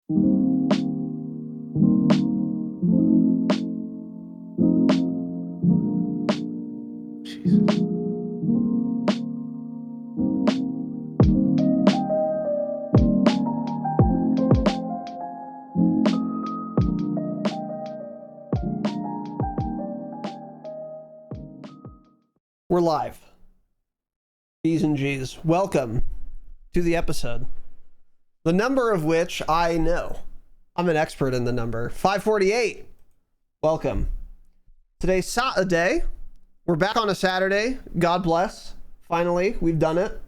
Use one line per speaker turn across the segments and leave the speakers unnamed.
Jesus.
We're live. B's and G's. Welcome to the episode. The number of which I know. I'm an expert in the number. 548. Welcome. Today's Saturday. We're back on a Saturday. God bless. Finally, we've done it.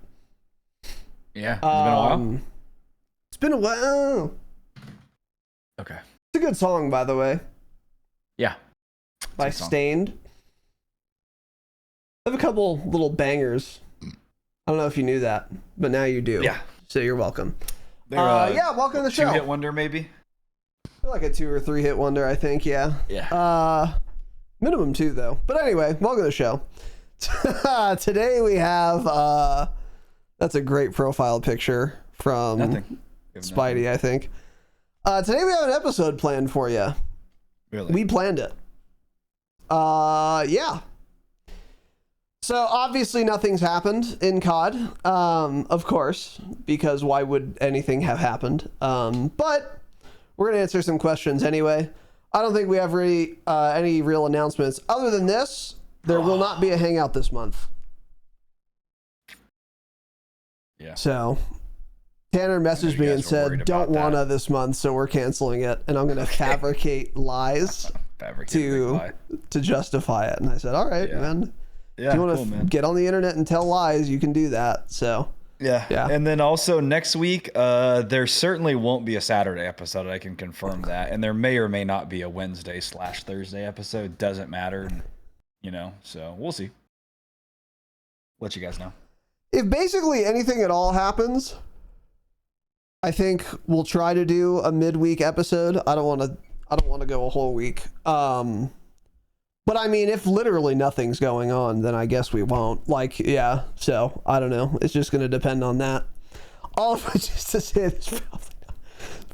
Yeah, it's been a while.
It's been a while.
Okay.
It's a good song, by the way.
Yeah.
By Stained. I have a couple little bangers. I don't know if you knew that, but now you do.
Yeah.
So you're welcome.
Yeah,
welcome to the show.
2-hit wonder, maybe?
Like a 2 or 3 hit wonder, I think. Yeah.
Yeah.
Minimum 2 though. But anyway, welcome to the show. Today we have that's a great profile picture from Spidey, I think. Today we have an episode planned for you.
Really?
We planned it. Yeah. So obviously nothing's happened in COD, of course, because why would anything have happened? But we're gonna answer some questions anyway. I don't think we have really, any real announcements other than this. There will not be a hangout this month.
Yeah.
So Tanner messaged me and said, "Don't wanna this month, so we're canceling it." And I'm gonna fabricate lies to justify it. And I said, "All right, man.
Yeah,
if you want to get on the internet and tell lies, you can do that." So yeah.
And then also next week, there certainly won't be a Saturday episode. I can confirm that. And there may or may not be a Wednesday/Thursday episode. Doesn't matter, so we'll see. Let you guys know.
If basically anything at all happens, I think we'll try to do a midweek episode. I don't want to go a whole week. But I mean, if literally nothing's going on, then I guess we won't. So I don't know. It's just going to depend on that. All of which is to say, there's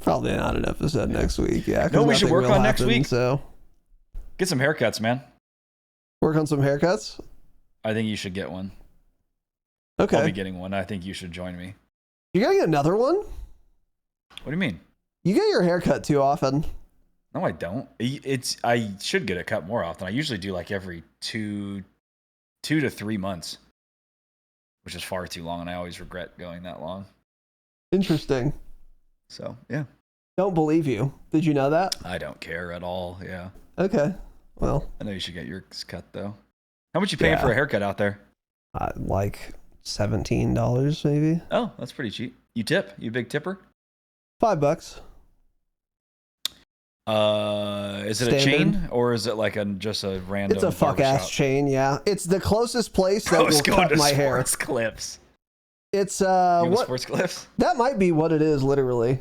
probably not an episode next week. Yeah.
No, we should work on next week.
So
get some haircuts, man.
Work on some haircuts?
I think you should get one.
Okay.
I'll be getting one. I think you should join me.
You gotta get another one? What
do you mean?
You get your haircut too often.
No, I don't. I should get a cut more often. I usually do like every 2 to 3 months, which is far too long, and I always regret going that long.
Interesting.
So, yeah.
Don't believe you. Did you know that?
I don't care at all, yeah.
Okay, well.
I know you should get yours cut, though. How much you paying for a haircut out there?
Like $17, maybe.
Oh, that's pretty cheap. You tip? You a big tipper?
$5.
Is it a chain or is it like just a random?
It's a fuck ass chain. Yeah, it's the closest place that will cut my hair.
Sports clips.
It's
what sports clips?
That might be what it is. Literally,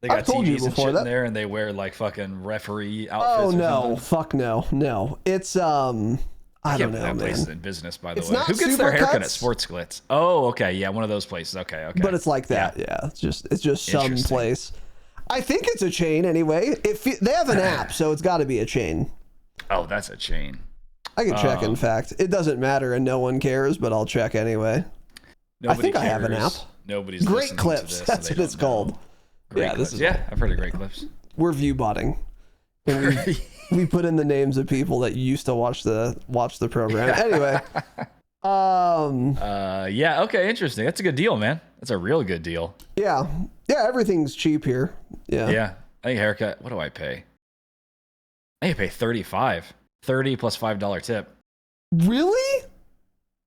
they got
I've told
TVs
you before
and shit
that
in there, and they wear like fucking referee outfits.
Oh no,
something.
Fuck no. It's I don't know,
that
man.
place is in business, by the
it's
way.
Not
Who gets their haircut
cuts?
at Sports Clips? Oh, okay, yeah, one of those places. Okay.
But it's like that. Yeah, it's just some place. I think it's a chain anyway. They have an app, so it's got to be a chain.
Oh, that's a chain.
I can check. In fact, it doesn't matter, and no one cares. But I'll check anyway. I think I have an app.
Nobody's
Great Clips.
To this,
that's what it's called.
Great Clips. I've heard of Great Clips.
We're view botting. We put in the names of people that used to watch the program. Anyway.
Yeah. Okay. Interesting. That's a good deal, man. That's a real good deal.
Yeah. Everything's cheap here. Yeah.
I think haircut. What do I pay? I pay $35 plus $5 tip.
Really?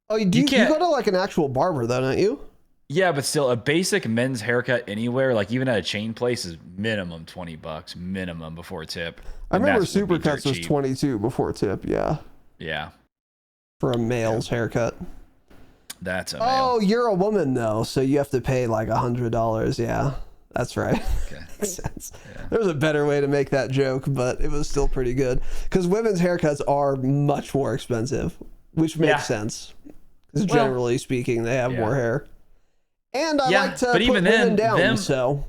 Oh, you go to like an actual barber though, don't you?
Yeah, but still, a basic men's haircut anywhere, like even at a chain place, is minimum $20 minimum before tip.
I remember Supercuts was $22 before tip. Yeah.
Yeah.
For a male's haircut.
That's a male.
Oh, you're a woman though, so you have to pay like $100. Yeah, that's right.
Okay.
Makes sense. Yeah. There's a better way to make that joke, but it was still pretty good because women's haircuts are much more expensive, which makes sense. Because generally speaking, they have more hair. And I like to put women down, so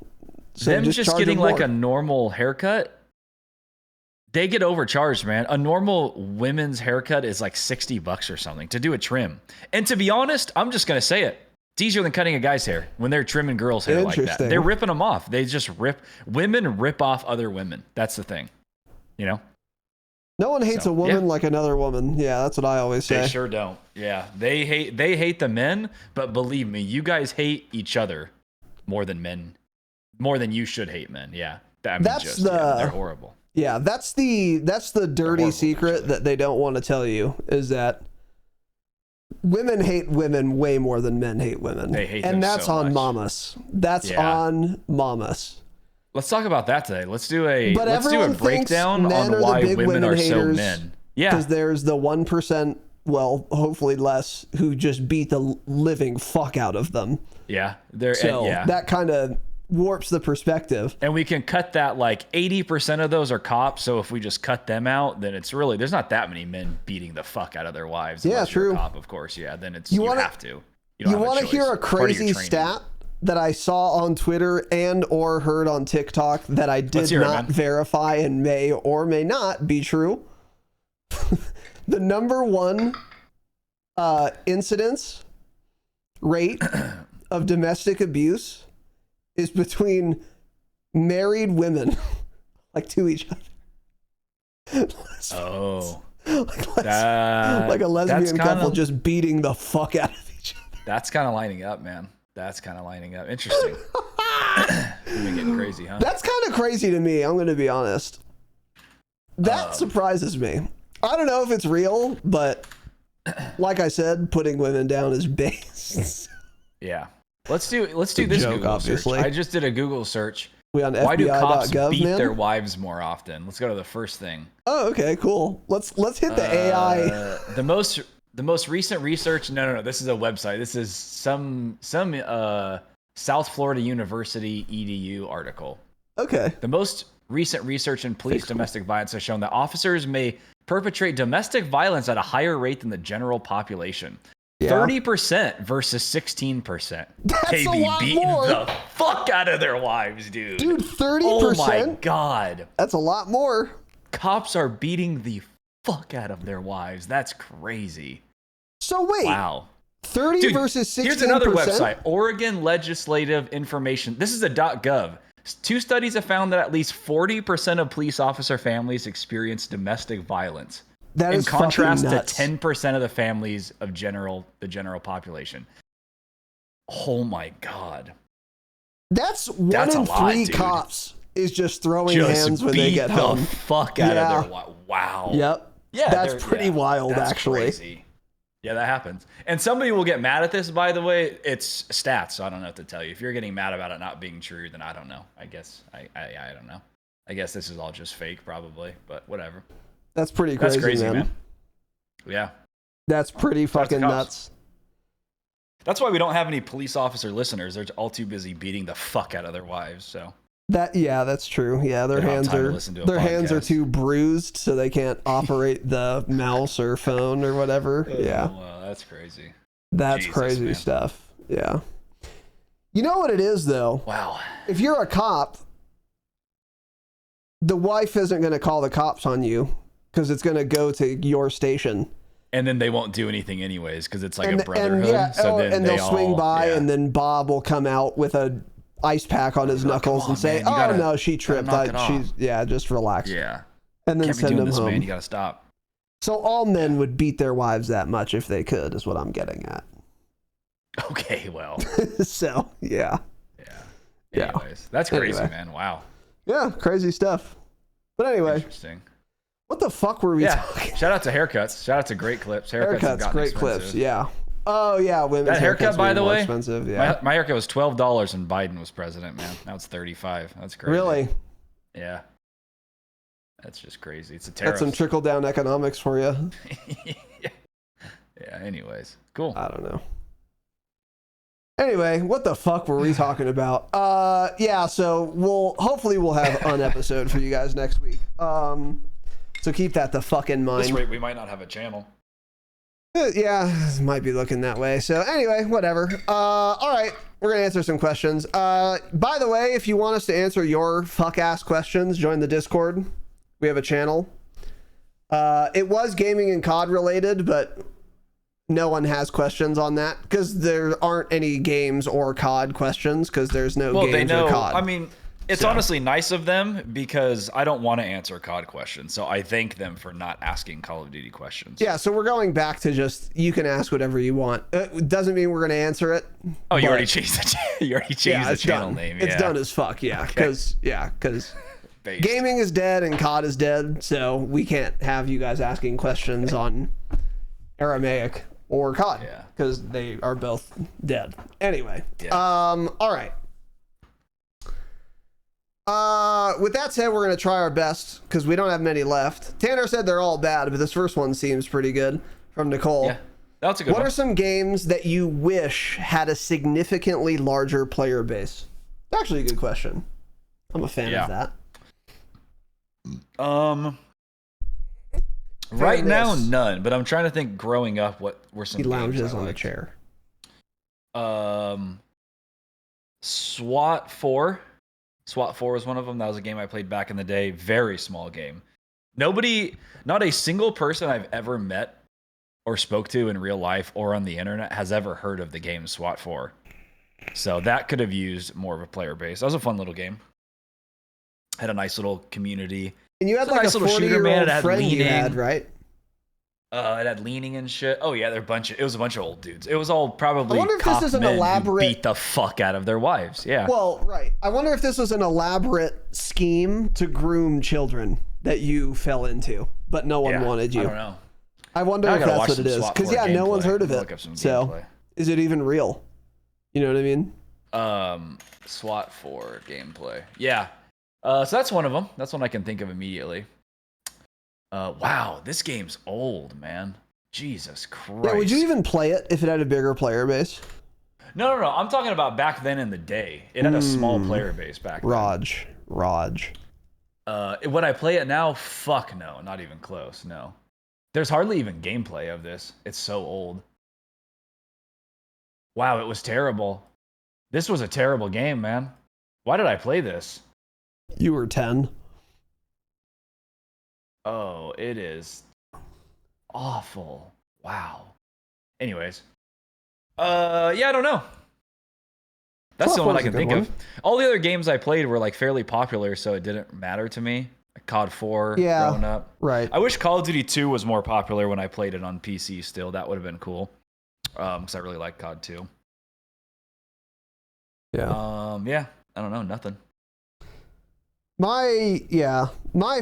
So
them just
charge
getting
them
like
more.
a normal haircut, they get overcharged, man. A normal women's haircut is like $60 or something to do a trim. And to be honest, I'm just going to say it. It's easier than cutting a guy's hair when they're trimming girls' hair like that.
Interesting.
They're ripping them off. They just women rip off other women. That's the thing, you know?
No one hates a woman like another woman. Yeah, that's what I always say.
They sure don't. Yeah, they hate the men, but believe me, you guys hate each other more than you should hate men. Yeah, they're horrible.
Yeah, that's the dirty secret actually that they don't want to tell you is that women hate women way more than men hate women.
They hate
and
them
that's
so
on
much.
mamas. That's on mamas.
Let's talk about that today. Let's do a
everyone
breakdown
thinks men
on
are
why
the big
women are so
haters
men. Yeah,
because there's the 1%, well, hopefully less, who just beat the living fuck out of them.
Yeah,
that kind of warps the perspective.
And we can cut that, like 80% of those are cops. So if we just cut them out, then it's really, there's not that many men beating the fuck out of their wives. Unless you're a cop, of course. Yeah, then it's you have to. You
want to hear a crazy stat that I saw on Twitter and or heard on TikTok that I did not verify and may or may not be true? The number one incidence rate of domestic abuse is between married women, like to each other. Like a lesbian couple just beating the fuck out of each other.
That's kind of lining up, man. That's kind of lining up. Interesting. We're getting crazy, huh?
That's kind of crazy to me. I'm going to be honest. That surprises me. I don't know if it's real, but like I said, putting women down is base.
Yeah. Let's do this Google
obviously.
search. I just did a Google search.
We on
Why do cops
FBI.gov,
beat
man?
their wives more often? Let's go to the first thing.
Oh, okay, cool. Let's hit the AI.
The most recent research. No. This is a website. This is some South Florida University EDU article.
Okay.
The most recent research in police domestic violence has shown that officers may perpetrate domestic violence at a higher rate than the general population. 30% versus 16%.
That's
they
a
be
lot
beating
more.
the fuck out of their wives, dude.
Dude, 30%?
Oh my God.
That's a lot more.
Cops are beating the fuck out of their wives. That's crazy.
So wait.
Wow.
30
Dude,
versus 16%?
Here's another website. Oregon Legislative Information. This is a .gov. 2 studies have found that at least 40% of police officer families experience domestic violence.
That
in
is
contrast to
nuts.
10% of the families of the general population. Oh my God.
That's one in 3 cops is just throwing hands when they get home.
The fuck out of their wow.
Yep.
Yeah,
that's pretty wild,
that's
actually.
Crazy. Yeah, that happens. And somebody will get mad at this, by the way. It's stats, so I don't know what to tell you. If you're getting mad about it not being true, then I don't know. I guess I don't know. I guess this is all just fake, probably, but whatever.
That's pretty crazy,
That's crazy, man. Yeah.
That's pretty fucking nuts.
That's why we don't have any police officer listeners. They're all too busy beating the fuck out of their wives. So
that's true. Yeah, their hands are too bruised, so they can't operate the mouse or phone or whatever. Yeah.
Wow, that's crazy.
That's crazy stuff. Yeah. You know what it is, though?
Wow.
If you're a cop, the wife isn't going to call the cops on you because it's going to go to your station.
And then they won't do anything anyways because it's like a brotherhood.
And they'll swing by, and then Bob will come out with a ice pack on his knuckles and say, no, she tripped. Just relax.
Yeah.
And then send him home.
Man. You got to stop.
So all men would beat their wives that much if they could, is what I'm getting at.
Okay, well.
So, yeah.
Yeah. Anyways, that's crazy, man. Wow.
Yeah, crazy stuff. But anyway.
Interesting.
What the fuck were we talking?
Shout out to haircuts. Shout out to great clips. Haircuts
great
expensive.
Clips. Yeah. Oh yeah, women's
that haircut, by the way,
expensive. Yeah.
My haircut was $12 when Biden was president, man. Now it's $35. That's crazy.
Really?
Yeah. That's just crazy. It's a tariff.
That's some trickle down economics for you.
Yeah. Anyways, cool.
I don't know. Anyway, what the fuck were we talking about? Yeah. So hopefully we'll have an episode for you guys next week. So keep that the fuck in mind.
At this rate, we might not have a channel.
Yeah, might be looking that way. So anyway, whatever. All right. we're gonna answer some questions. By the way, if you want us to answer your fuck ass questions, join the Discord. We have a channel. It was gaming and COD related, but no one has questions on that because there aren't any games or COD questions because there's no games or COD.
I mean, it's honestly nice of them because I don't want to answer COD questions. So I thank them for not asking Call of Duty questions.
Yeah, so we're going back to just, you can ask whatever you want. It doesn't mean we're going to answer it.
Oh, you already changed the channel name.
It's done as fuck, yeah. Because gaming is dead and COD is dead, so we can't have you guys asking questions on Aramaic or COD because they are both dead. Anyway, all right. With that said, we're gonna try our best because we don't have many left. Tanner said they're all bad, but this first one seems pretty good. From Nicole.
Yeah, that's a good one.
What are some games that you wish had a significantly larger player base? It's actually a good question. I'm a fan of that.
Right now, none. But I'm trying to think. Growing up, what were some?
He lounges
games
on a chair.
SWAT 4. SWAT 4 was one of them. That was a game I played back in the day. Very small game. Not a single person I've ever met or spoke to in real life or on the internet has ever heard of the game SWAT 4. So that could have used more of a player base. That was a fun little game. Had a nice little community.
And you had like a 40-year-old friend you had, right?
It had leaning and shit. Oh yeah, it was a bunch of old dudes. It was all probably
I wonder if this is an elaborate
beat the fuck out of their wives. Yeah.
Well, right. I wonder if this was an elaborate scheme to groom children that you fell into, but no one wanted you.
I don't know.
I wonder if that's what it is. Because no one's heard of it. So is it even real? You know what I mean?
SWAT 4 gameplay. Yeah. So that's one of them. That's one I can think of immediately. Wow, this game's old, man. Jesus Christ.
Yeah, would you even play it if it had a bigger player base?
No. I'm talking about back then in the day. It had a small player base back then.
Raj.
Would I play it now? Fuck no, not even close. No. There's hardly even gameplay of this. It's so old. Wow, it was terrible. This was a terrible game, man. Why did I play this?
You were 10.
Oh, it is awful. Wow. Anyways. Yeah, I don't know. That's the one I can think of. All the other games I played were like fairly popular, so it didn't matter to me. Like COD 4 growing up.
Right.
I wish Call of Duty 2 was more popular when I played it on PC still. That would have been cool. Because I really like COD 2.
Yeah.
Yeah, I don't know, nothing.
My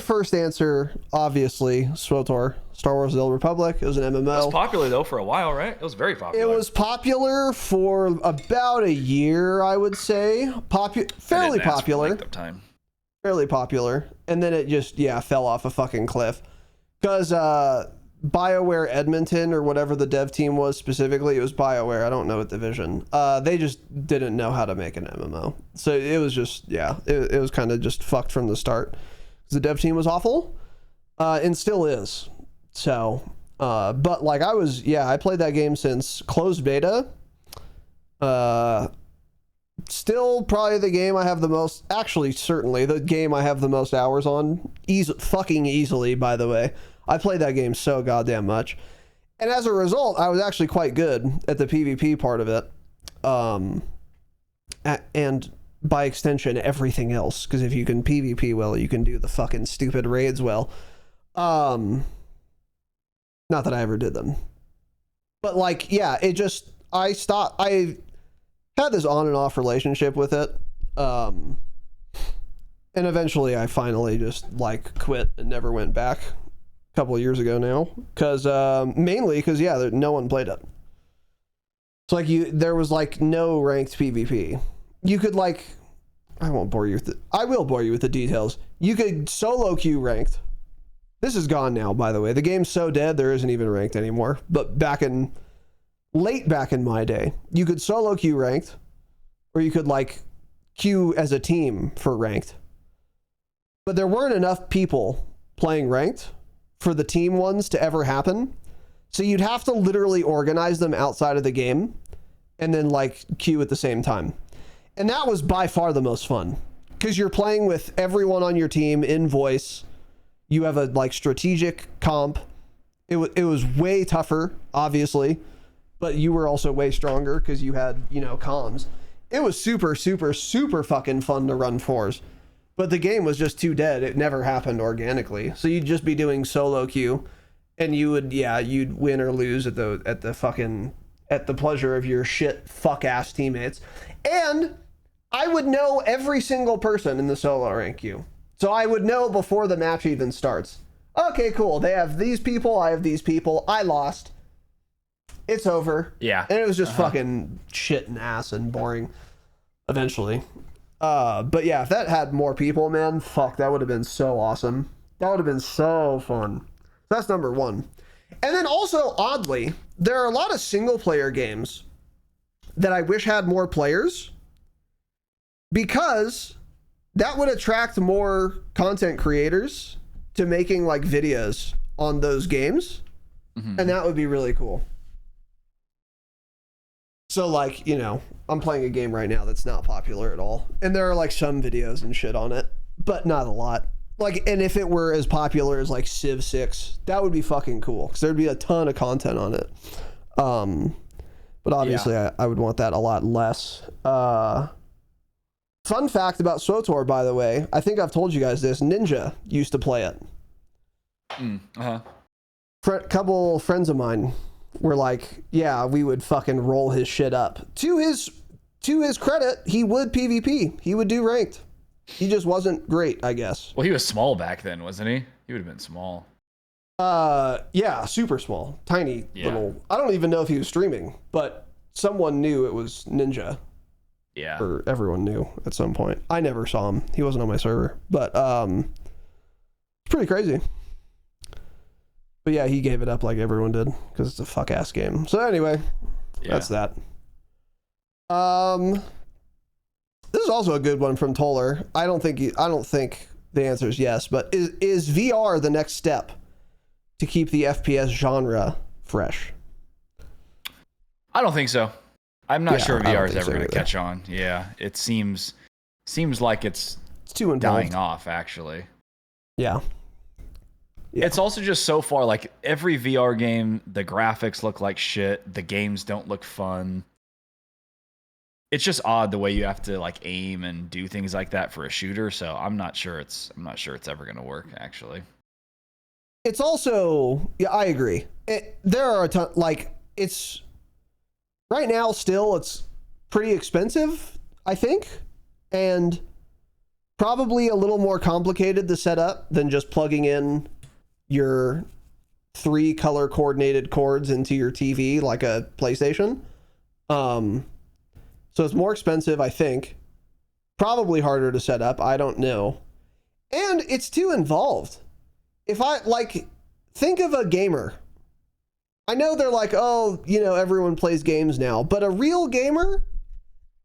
first answer, obviously, SWTOR, Star Wars: The Old Republic. It was an MMO.
It was popular though for a while, right? It was very popular.
It was popular for about a year, I would say. Fairly popular. Fairly popular, and then it just fell off a fucking cliff because BioWare Edmonton, or whatever the dev team was specifically, it was BioWare. I don't know what division. They just didn't know how to make an MMO. So it was just, it was kind of just fucked from the start. The dev team was awful, and still is. So, but like I played that game since closed beta. Still probably the game I have the most, certainly the game I have the most hours on. Fucking easily, by the way. I played that game so goddamn much. And as a result, I was actually quite good at the PvP part of it. And by extension, everything else. Because if you can PvP well, you can do the fucking stupid raids well. Not that I ever did them. But like, I had this on and off relationship with it. And eventually I finally just quit and never went back. Couple of years ago now, mainly because no one played it. It's there was no ranked PvP. You could I won't bore you with I will bore you with the details. You could solo queue ranked. This is gone now, by the way. The game's so dead there isn't even ranked anymore. But back in my day, you could solo queue ranked, or you could queue as a team for ranked. But there weren't enough people playing ranked for the team ones to ever happen. So you'd have to literally organize them outside of the game and then like queue at the same time. And that was by far the most fun because you're playing with everyone on your team in voice. You have a like strategic comp. It was way tougher, obviously, but you were also way stronger because you had, you know, comms. It was super, super, super fucking fun to run fours. But the game was just too dead. It never happened organically. So you'd just be doing solo queue, and you'd win or lose at the pleasure of your shit fuck ass teammates. And I would know every single person in the solo rank queue. So I would know before the match even starts. Okay, cool. They have these people, I have these people. I lost. It's over.
Yeah.
And it was just fucking shit and ass and boring eventually. But yeah, if that had more people, man, fuck, that would have been so awesome. That would have been so fun. That's number one. And then also, oddly, there are a lot of single player games that I wish had more players because that would attract more content creators to making like videos on those games. Mm-hmm. And that would be really cool. So like, you know, I'm playing a game right now that's not popular at all. And there are like some videos and shit on it, but not a lot. Like, and if it were as popular as like Civ 6, that would be fucking cool because there'd be a ton of content on it. But obviously I would want that a lot less. Fun fact about SWTOR, by the way, I think I've told you guys this, Ninja used to play it. Couple friends of mine were like, yeah, we would fucking roll his shit up. To his credit, he would PvP. He would do ranked. He just wasn't great, I guess.
Well, he was small back then, wasn't he? He would have been small.
Yeah, super small. Tiny little. I don't even know if he was streaming, but someone knew it was Ninja.
Yeah.
Or everyone knew at some point. I never saw him. He wasn't on my server. But it's pretty crazy. But yeah, he gave it up like everyone did because it's a fuck ass game. So anyway, that's that. This is also a good one from Toller. I don't think the answer is yes, but is VR the next step to keep the FPS genre fresh?
I don't think so. I'm not sure VR is ever going to catch on. Yeah, it seems like it's
too involved.
Dying off, actually.
Yeah.
It's also just so far, like, every VR game, the graphics look like shit, the games don't look fun. It's just odd the way you have to like aim and do things like that for a shooter, so I'm not sure it's ever going to work, actually.
It's also, yeah, I agree. There are a ton, like, it's right now still it's pretty expensive, I think, and probably a little more complicated to set up than just plugging in your 3 color coordinated cords into your TV like a PlayStation. So it's more expensive, I think. Probably harder to set up, I don't know. And it's too involved. If I like think of a gamer. I know they're like, oh, you know, everyone plays games now, but a real gamer,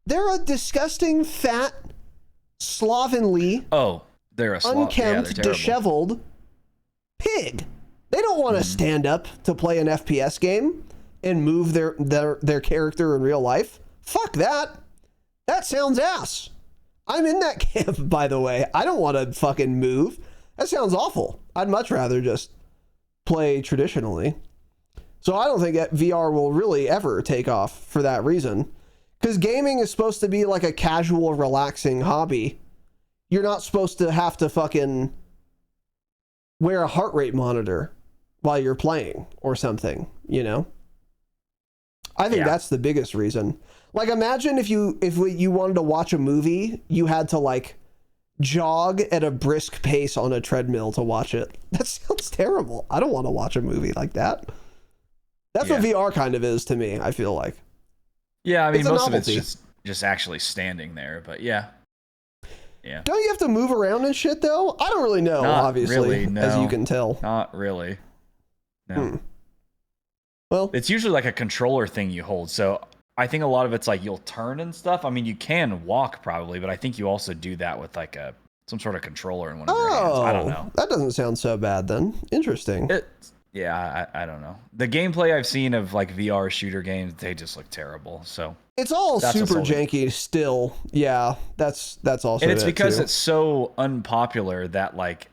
they're a disgusting, fat, slovenly,
they're a
unkempt, disheveled pig. They don't want to stand up to play an FPS game and move their character in real life. Fuck that. That sounds ass. I'm in that camp, by the way. I don't want to fucking move. That sounds awful. I'd much rather just play traditionally. So I don't think that VR will really ever take off for that reason. Because gaming is supposed to be like a casual, relaxing hobby. You're not supposed to have to fucking wear a heart rate monitor while you're playing or something, you know? I think that's the biggest reason. Like, imagine if you wanted to watch a movie, you had to like jog at a brisk pace on a treadmill to watch it. That sounds terrible. I don't want to watch a movie like that. That's what VR kind of is to me, I feel like.
Yeah, I mean, most of it's just actually standing there, but yeah.
Don't you have to move around and shit, though? I don't really know, obviously, really, no. As you can tell.
Not really. No.
Well,
it's usually like a controller thing you hold, so I think a lot of it's like you'll turn and stuff. I mean, you can walk probably, but I think you also do that with like some sort of controller in one of your hands. I don't know.
That doesn't sound so bad then. Interesting.
Yeah, I don't know. The gameplay I've seen of like VR shooter games, they just look terrible. So
It's all
that's
super
what's holding.
janky still. Yeah, that's also
And it's because
too.
it's so unpopular that like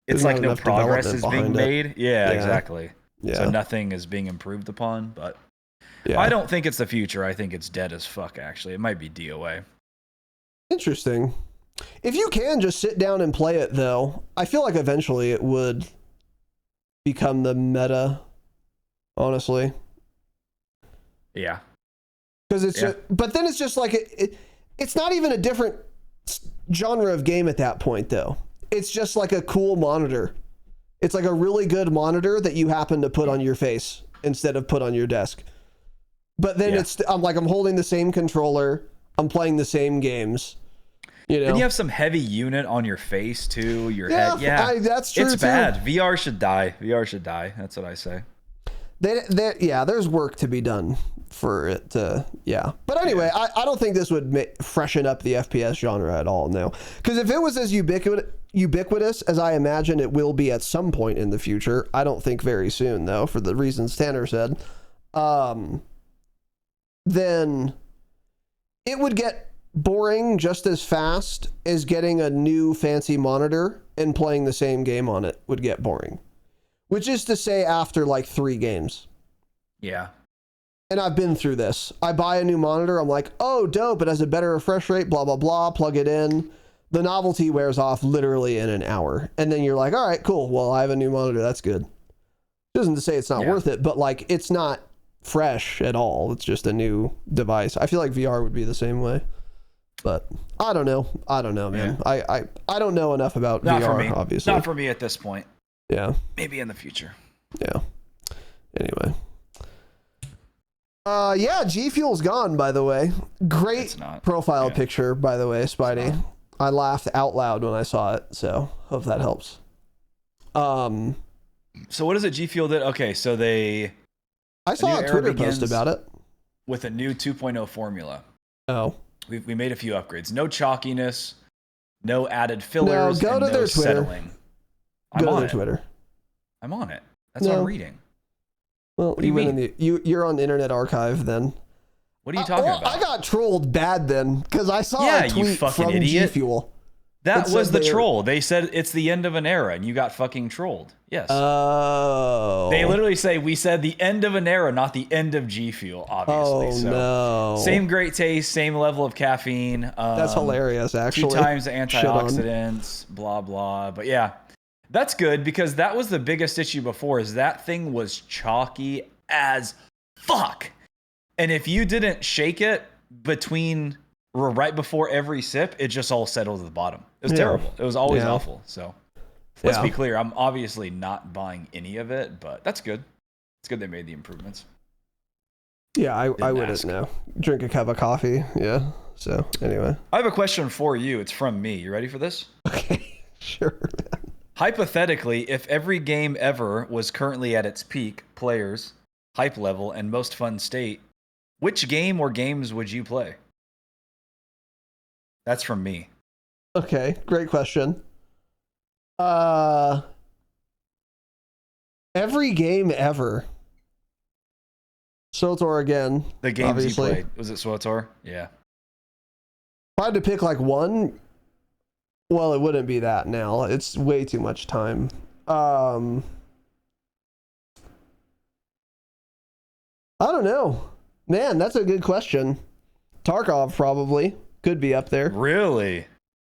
it's
There's
like
not
no
enough
progress
development
is being
behind it.
made. Yeah,
Yeah,
exactly. So
yeah,
nothing is being improved upon. But I
yeah.
don't think it's the future. I think it's dead as fuck. Actually, it might be DOA.
Interesting. If you can just sit down and play it, though, I feel like eventually it would become the meta. Honestly,
Yeah.
because it's
Yeah.
but then it's just like it's not even a different genre of game at that point, though. It's just like a cool monitor. It's like a really good monitor that you happen to put on your face instead of put on your desk. But then
Yeah.
I'm holding the same controller. I'm playing the same games. You know?
And you have some heavy unit on your face too. Your
Yeah,
head. Yeah.
that's true.
It's
too.
bad. VR should die. VR should die. That's what I say.
Yeah, there's work to be done for it to, yeah. But anyway, I don't think this would freshen up the FPS genre at all, no. Because if it was as ubiquitous as I imagine it will be at some point in the future, I don't think very soon, though, for the reasons Tanner said, then it would get boring just as fast as getting a new fancy monitor and playing the same game on it would get boring. Which is to say after like 3 games.
Yeah.
And I've been through this. I buy a new monitor. I'm like, oh, dope. It has a better refresh rate, blah, blah, blah. Plug it in. The novelty wears off literally in an hour. And then you're like, all right, cool. Well, I have a new monitor. That's good. Doesn't to say it's not worth it, but like it's not fresh at all. It's just a new device. I feel like VR would be the same way. But I don't know. Man. Yeah. I don't know enough about
Not
VR,
for me.
obviously.
Not for me at this point.
Yeah.
Maybe in the future.
Yeah. Anyway. Yeah, G Fuel's gone, by the way. Great profile picture, by the way, Spidey. I laughed out loud when I saw it, so hope that helps.
So what is it G Fuel did? Okay, so
I saw a Twitter post about it.
With a new 2.0 formula.
Oh.
We made a few upgrades. No chalkiness, no added fillers,
no, go to
no
their Twitter.
settling.
Go to their Twitter.
I'm on it. That's what I'm reading.
Well,
what do you mean?
You're on the Internet Archive then.
What are you talking about?
I got trolled bad then because I saw a tweet from G Fuel.
That was the troll. They said it's the end of an era, and you got fucking trolled. Yes.
Oh.
They literally say we said the end of an era, not the end of G Fuel. Obviously.
Oh
so,
no.
Same great taste, same level of caffeine.
That's hilarious. Actually,
2 times the antioxidants. Blah blah. But yeah, that's good because that was the biggest issue before. Is that thing was chalky as fuck, and if you didn't shake it right before every sip, it just all settled to the bottom. It was terrible. It was always awful. So let's be clear. I'm obviously not buying any of it, but that's good. It's good they made the improvements.
Yeah, I wouldn't know. Drink a cup of coffee. Yeah. So anyway.
I have a question for you. It's from me. You ready for this?
Okay. Sure, man.
Hypothetically, if every game ever was currently at its peak, players, hype level, and most fun state, which game or games would you play? That's from me.
Okay, great question. Every game ever. SWTOR again.
The games
obviously.
You played. Was it SWTOR? Yeah.
If I had to pick like one, well, it wouldn't be that now. It's way too much time. I don't know. Man, that's a good question. Tarkov probably could be up there.
Really?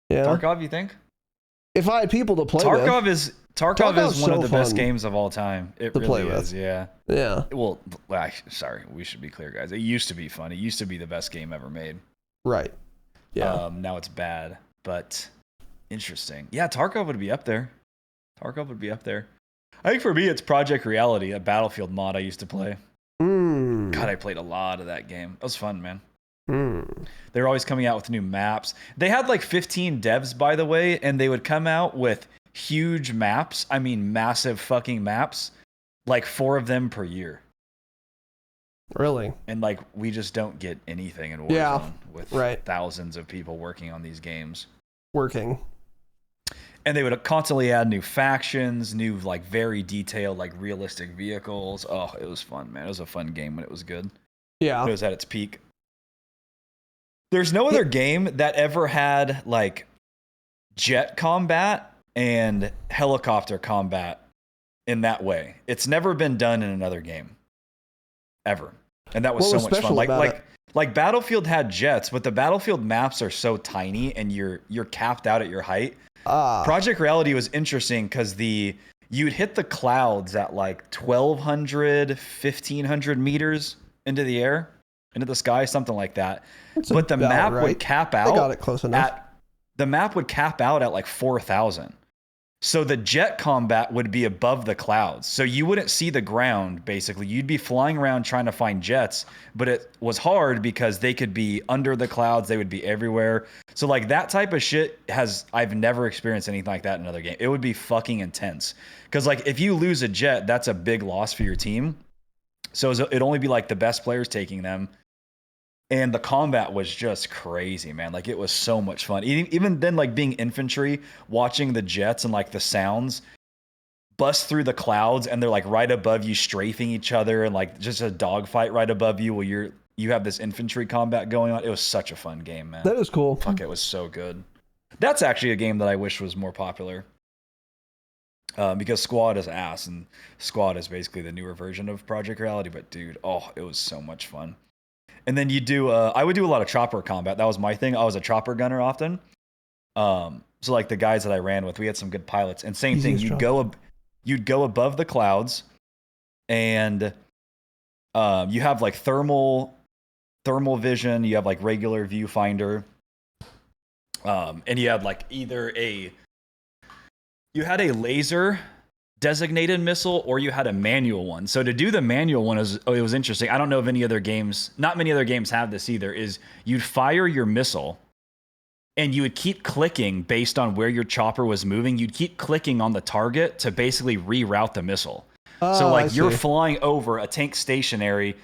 Yeah.
Tarkov, you think?
If I had people to play
Tarkov
with.
Tarkov is one of the best games of all time. It really is, yeah.
Yeah.
Well, sorry, we should be clear, guys. It used to be fun. It used to be the best game ever made.
Right. Yeah.
Now it's bad, but interesting. Yeah, Tarkov would be up there. Tarkov would be up there. I think for me, it's Project Reality, a Battlefield mod I used to play. God, I played a lot of that game. It was fun, man. They're always coming out with new maps. They had like 15 devs, by the way, and they would come out with huge maps. I mean, massive fucking maps. Like 4 of them per year.
Really?
And like, we just don't get anything in Warzone with thousands of people working on these games. And they would constantly add new factions, new like very detailed, like realistic vehicles. Oh, it was fun, man. It was a fun game when it was good.
Yeah.
It was at its peak. There's no other game that ever had like jet combat and helicopter combat in that way. It's never been done in another game ever. And that was so much fun. Like Battlefield had jets, but the Battlefield maps are so tiny and you're capped out at your height. Project Reality was interesting because you'd hit the clouds at like 1,200, 1,500 meters into the air, into the sky, something like that. But the map would cap out.
I got it close enough.
The map would cap out at like 4,000. So the jet combat would be above the clouds. So you wouldn't see the ground, basically. You'd be flying around trying to find jets, but it was hard because they could be under the clouds. They would be everywhere. So like that type of shit I've never experienced anything like that in another game. It would be fucking intense. Because like if you lose a jet, that's a big loss for your team. So it'd only be like the best players taking them. And the combat was just crazy, man. Like it was so much fun. Even then, like being infantry, watching the jets and like the sounds bust through the clouds and they're like right above you, strafing each other, and like just a dogfight right above you while you have this infantry combat going on. It was such a fun game, man.
That is cool.
Fuck, it was so good. That's actually a game that I wish was more popular. Because Squad is ass, and Squad is basically the newer version of Project Reality. But dude, oh, it was so much fun. And then I would do a lot of chopper combat. That was my thing. I was a chopper gunner often. So like the guys that I ran with, we had some good pilots. And same thing, you'd go above the clouds, and you have like thermal vision. You have like regular viewfinder, and you had like you had a laser designated missile, or you had a manual one. So to do the manual one it was interesting. I don't know if any other games, not many other games have this either, is you'd fire your missile and you would keep clicking based on where your chopper was moving. You'd keep clicking on the target to basically reroute the missile. So like you're flying over a tank stationary.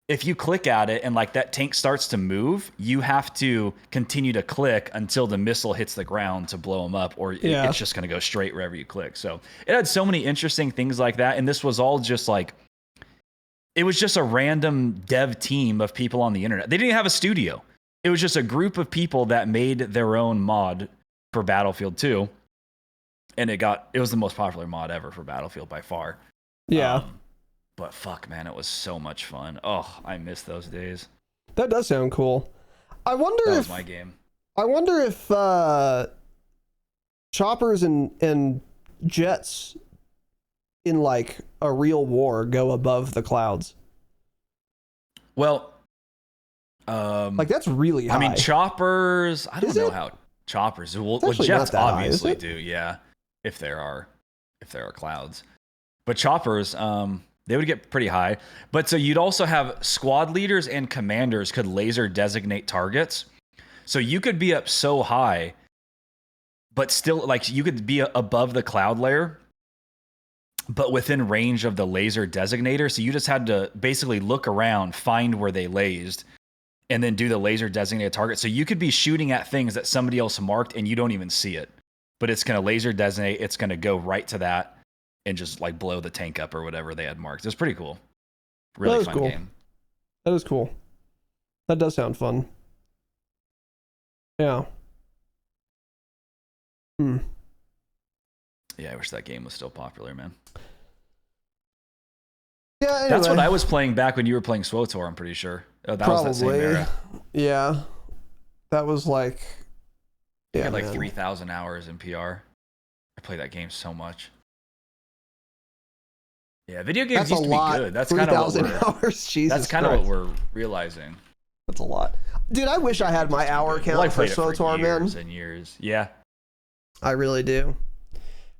If you click at it and like that tank starts to move, you have to continue to click until the missile hits the ground to blow them up, or it's just going to go straight wherever you click. So it had so many interesting things like that. And this was all just like, it was just a random dev team of people on the internet. They didn't have a studio. It was just a group of people that made their own mod for Battlefield 2. And it was the most popular mod ever for Battlefield by far.
Yeah.
But fuck, man, it was so much fun. Oh, I miss those days.
That does sound cool. That
was my game.
I wonder if choppers and jets in like a real war go above the clouds.
Well,
like that's really high.
I mean, choppers. I don't know how choppers. Well, jets obviously do. Yeah, if there are clouds, but choppers. They would get pretty high. But so you'd also have squad leaders and commanders could laser designate targets. So you could be up so high, but still like you could be above the cloud layer, but within range of the laser designator. So you just had to basically look around, find where they lased, and then do the laser designated target. So you could be shooting at things that somebody else marked and you don't even see it, but it's going to laser designate. It's going to go right to that and just like blow the tank up or whatever they had marked. It was pretty cool. Really fun game.
That is cool. That does sound fun. Yeah.
Yeah, I wish that game was still popular, man.
Yeah, anyway.
That's what I was playing back when you were playing SWOTOR, I'm pretty sure. That was that same era.
Yeah. That was like...
I had like 3,000 hours in PR. I played that game so much. Yeah, video games used to be good. That's kind of what we're realizing.
That's a lot. Dude, I wish I had my hour count for SWTOR, man.
Years and years. Yeah.
I really do.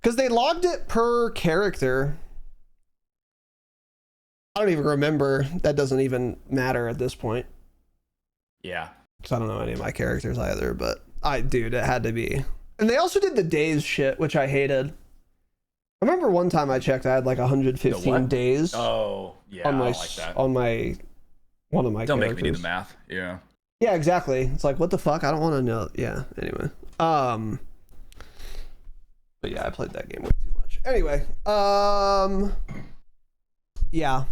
Because they logged it per character. I don't even remember. That doesn't even matter at this point.
Yeah.
Because I don't know any of my characters either, but dude, it had to be. And they also did the days shit, which I hated. I remember one time I checked, I had like 115 days.
Oh, yeah,
on my,
I like that.
On my, one of my
Don't
characters.
make me do the math. Yeah.
Yeah, exactly. It's like, what the fuck? I don't want to know. Yeah, anyway. But yeah, I played that game way too much. Anyway, yeah.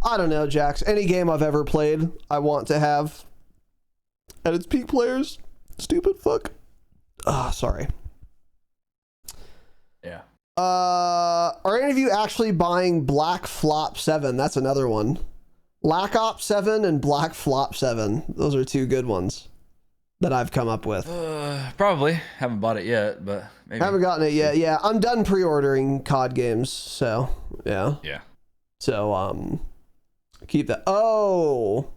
I don't know, Jax. Any game I've ever played, I want to have at its peak players. Stupid fuck. Sorry.
Yeah.
Are any of you actually buying Black Flop 7? That's another one. Black Ops 7 and Black Flop 7. Those are two good ones that I've come up with.
Probably. Haven't bought it yet, but maybe.
Haven't gotten it yet. Yeah, I'm done pre-ordering COD games, so yeah.
Yeah.
So keep that. Oh,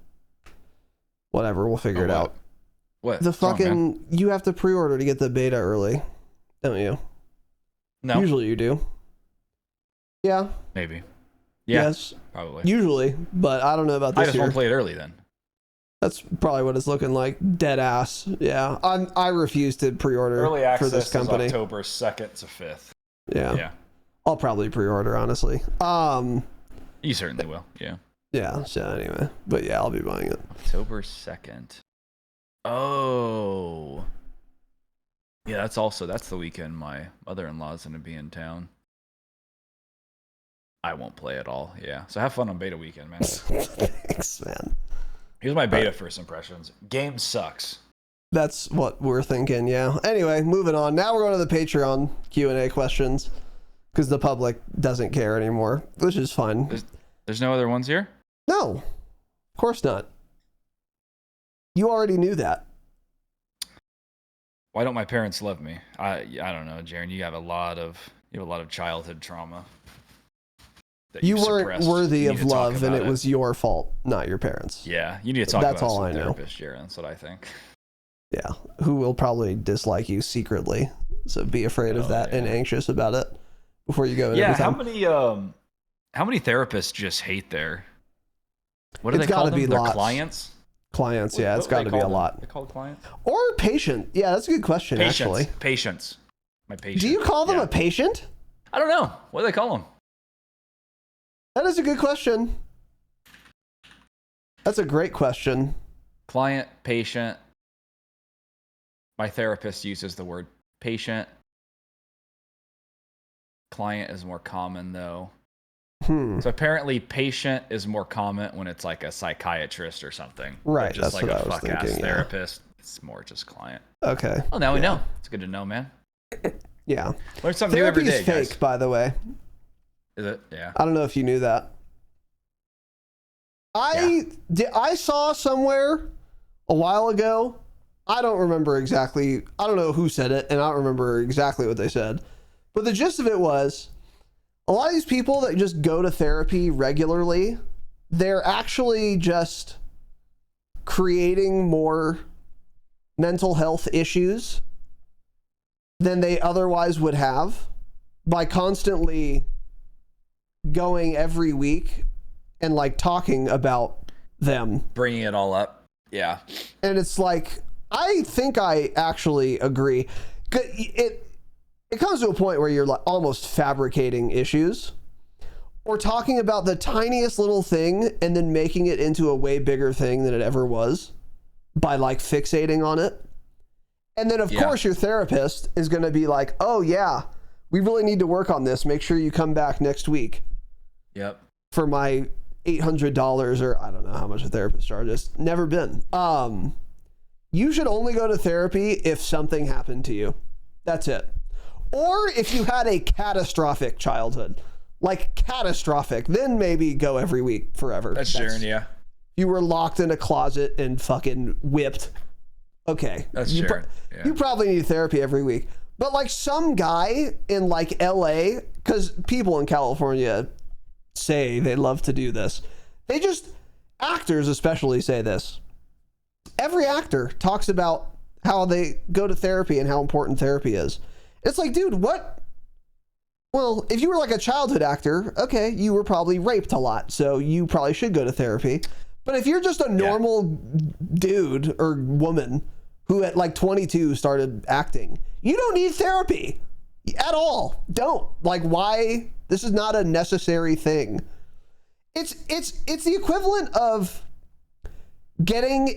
whatever. We'll figure it out.
What?
The
What's wrong,
fucking
man?
you have to pre-order to get the beta early, don't you?
No.
Usually you do. Yeah.
Maybe. Yeah.
Yes.
Probably.
Usually, but I don't know about
I
this
just
year.
won't play it early then.
That's probably what it's looking like. Dead ass. Yeah. I refuse to pre-order
Early access
for this company.
is October 2nd to 5th.
Yeah.
Yeah.
I'll probably pre-order, honestly.
You certainly will. Yeah.
Yeah. So anyway, but yeah, I'll be buying it.
October 2nd. Oh. Yeah, that's the weekend my mother-in-law's going to be in town. I won't play at all. Yeah. So have fun on beta weekend, man.
Thanks, man.
Here's my beta first impressions. Game sucks.
That's what we're thinking, yeah. Anyway, moving on. Now we're going to the Patreon Q&A questions because the public doesn't care anymore, which is fine.
There's no other ones here?
No, of course not. You already knew that.
Why don't my parents love me? I don't know, Jaren. You have a lot of childhood trauma. That
You
you've
weren't
suppressed.
worthy
You
of
need to talk
love, and
about
it was your fault, not your parents.
Yeah, you need to talk
That's
about
all
it
I
to a
know.
therapist, Jaren. That's what I think.
Yeah, who will probably dislike you secretly. So be afraid of that and anxious about it before you go in.
Yeah,
every time.
how many therapists just hate their what do
It's
they call
gotta
them?
be
Their
lots.
clients?
Clients, yeah,
What
it's
do they
got to be
call
a
them?
lot.
They're called clients?
Or patient. Yeah, that's a good question, actually.
Patients. My patient.
Do you call them
Yeah.
a patient?
I don't know. What do they call them?
That is a good question. That's a great question.
Client, patient. My therapist uses the word patient. Client is more common though. So apparently patient is more common when it's like a psychiatrist or something.
Right,
But just
that's
like
what
a
I was
fuck ass
thinking, yeah.
therapist. It's more just client.
Okay.
Well, now we know. It's good to know, man.
Yeah.
Learn something new every
Therapy's
day,
fake,
guys.
by the way.
Is it? Yeah.
I don't know if you knew that. I saw somewhere a while ago. I don't remember exactly. I don't know who said it, and I don't remember exactly what they said. But the gist of it was, a lot of these people that just go to therapy regularly, they're actually just creating more mental health issues than they otherwise would have by constantly going every week and like talking about them.
Bringing it all up. Yeah.
And it's like, I think I actually agree. It comes to a point where you're like almost fabricating issues or talking about the tiniest little thing and then making it into a way bigger thing than it ever was by like fixating on it. And then of course your therapist is going to be like, oh yeah, we really need to work on this. Make sure you come back next week.
Yep.
For my $800 or I don't know how much a therapist charges. Never been. You should only go to therapy if something happened to you. That's it. Or if you had a catastrophic childhood, like catastrophic, then maybe go every week forever.
That's Jaren, yeah.
You were locked in a closet and fucking whipped. Okay.
That's
Jaren.
Yeah.
You probably need therapy every week. But like some guy in like LA, because people in California say they love to do this. They just, actors especially say this. Every actor talks about how they go to therapy and how important therapy is. It's like, dude, what? Well, if you were like a childhood actor, okay, you were probably raped a lot, so you probably should go to therapy. But if you're just a normal dude or woman who at like 22 started acting, you don't need therapy at all. Don't. Like, why? This is not a necessary thing. It's the equivalent of going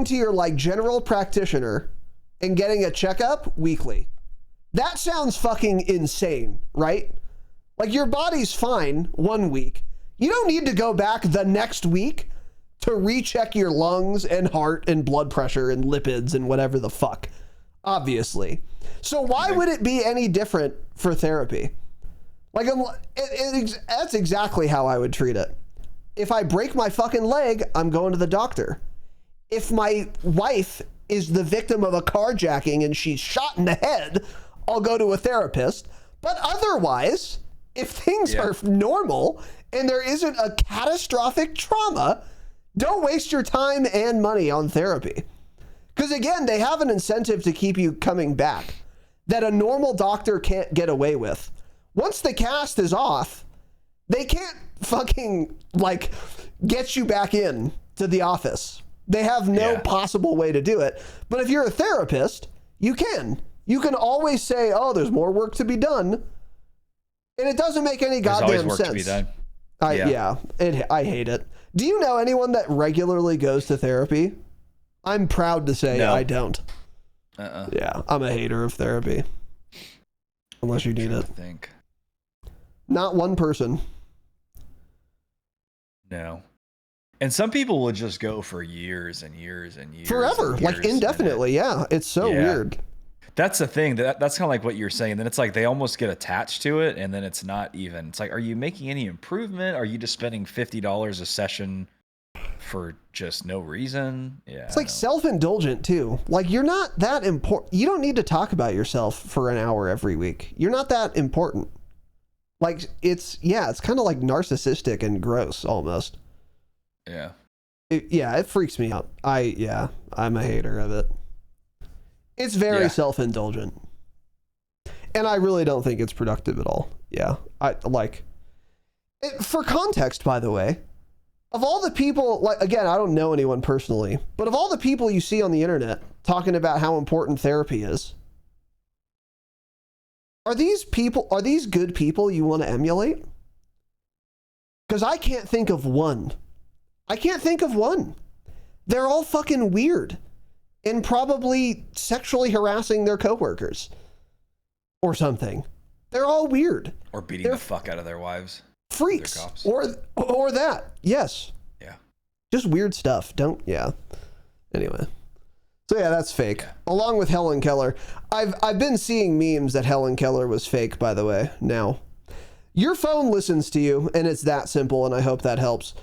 to your like general practitioner and getting a checkup weekly. That sounds fucking insane, right? Like, your body's fine 1 week. You don't need to go back the next week to recheck your lungs and heart and blood pressure and lipids and whatever the fuck, obviously. So why would it be any different for therapy? Like, that's exactly how I would treat it. If I break my fucking leg, I'm going to the doctor. If my wife is the victim of a carjacking and she's shot in the head, I'll go to a therapist. But otherwise, if things are normal and there isn't a catastrophic trauma, don't waste your time and money on therapy. Because again, they have an incentive to keep you coming back that a normal doctor can't get away with. Once the cast is off, they can't fucking like get you back in to the office. They have no possible way to do it. But if you're a therapist, you can. You can always say, oh, there's more work to be done. And it doesn't make any goddamn sense. To be done. I hate it. Do you know anyone that regularly goes to therapy? I'm proud to say I don't. Yeah, I'm a hater of therapy. Unless you need it. Not one person.
No. And some people will just go for years and years and years.
Forever, like indefinitely. Yeah, it's so weird.
That's the thing. That's kind of like what you're saying. Then it's like they almost get attached to it, and then it's not even. It's like, are you making any improvement? Are you just spending $50 a session for just no reason? Yeah,
it's like self-indulgent too. Like, you're not that important. You don't need to talk about yourself for an hour every week. You're not that important. Like, it's kind of like narcissistic and gross almost.
Yeah.
It freaks me out. I'm a hater of it. It's very self-indulgent. And I really don't think it's productive at all. Yeah. For context, by the way, of all the people, like, again, I don't know anyone personally, but of all the people you see on the internet talking about how important therapy is, are these good people you want to emulate? Because I can't think of one. They're all fucking weird and probably sexually harassing their coworkers or something. They're all weird.
Or beating the fuck out of their wives.
Freaks. Or that. Yes.
Yeah.
Just weird stuff. Anyway. So yeah, that's fake. Yeah. Along with Helen Keller. I've been seeing memes that Helen Keller was fake, by the way, now. Your phone listens to you, and it's that simple, and I hope that helps.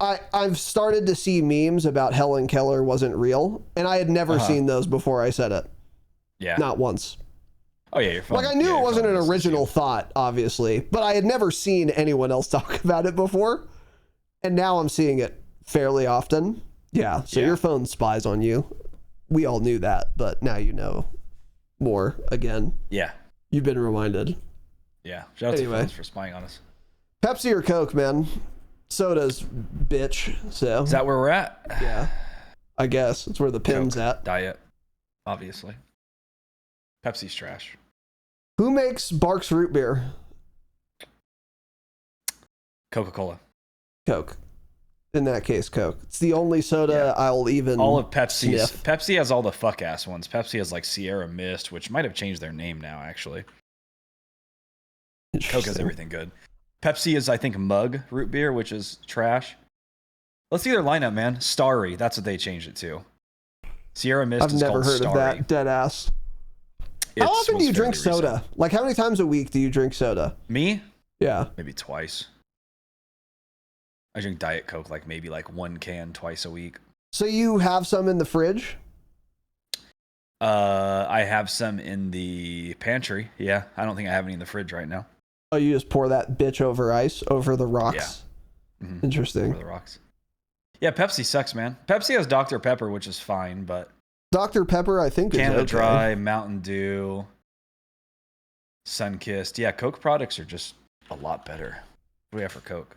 I've started to see memes about Helen Keller wasn't real, and I had never seen those before I said it.
Yeah.
Not once.
Oh yeah, your phone.
Like, I knew it wasn't an original thought, obviously, but I had never seen anyone else talk about it before, and now I'm seeing it fairly often. Yeah, so your phone spies on you. We all knew that, but now you know more again.
Yeah.
You've been reminded.
Yeah. Shout out to phones for spying on us.
Pepsi or Coke, man? Soda's bitch. So
is that where we're at?
Yeah. I guess that's where the pin's
Coke,
at.
Diet, obviously. Pepsi's trash.
Who makes Barks root beer?
Coca-Cola.
Coke. In that case, Coke. It's the only soda I'll even
all of Pepsi's.
Sniff.
Pepsi has all the fuck ass ones. Pepsi has like Sierra Mist, which might have changed their name now, actually. Coke has everything good. Pepsi is, I think, Mug root beer, which is trash. Let's see their lineup, man. Starry. That's what they changed it to. Sierra Mist
I've
is
never
called
heard
Starry.
of that. Dead ass. How often do you drink soda? Recent. Like, how many times a week do you drink soda?
Me?
Yeah.
Maybe twice. I drink Diet Coke maybe one can twice a week.
So you have some in the fridge?
I have some in the pantry. Yeah, I don't think I have any in the fridge right now.
Oh, you just pour that bitch over ice, over the rocks?
Yeah. Mm-hmm.
Interesting.
Over the rocks. Yeah, Pepsi sucks, man. Pepsi has Dr. Pepper, which is fine, but...
Dr. Pepper, I think,
Canada
is okay.
Dry, Mountain Dew, Sunkist. Yeah, Coke products are just a lot better. What do we have for Coke?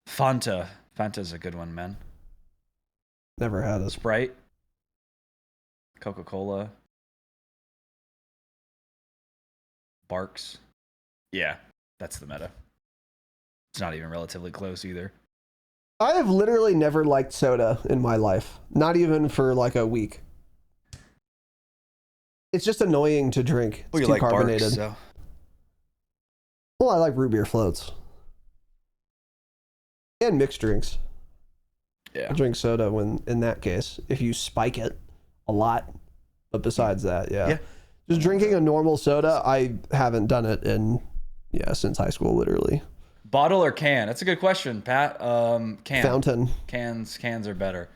Fanta. Fanta's a good one, man.
Never had it.
Sprite. Coca-Cola. Barks. Yeah, that's the meta. It's not even relatively close either.
I have literally never liked soda in my life. Not even for a week. It's just annoying to drink. It's
Well, you
too
like
carbonated.
Barks, so.
Well, I like root beer floats. And mixed drinks.
Yeah.
I drink soda when, in that case, if you spike it a lot. But besides that, yeah. Just drinking a normal soda, I haven't done it since high school, literally.
Bottle or can? That's a good question, Pat. Can.
Fountain.
Cans are better.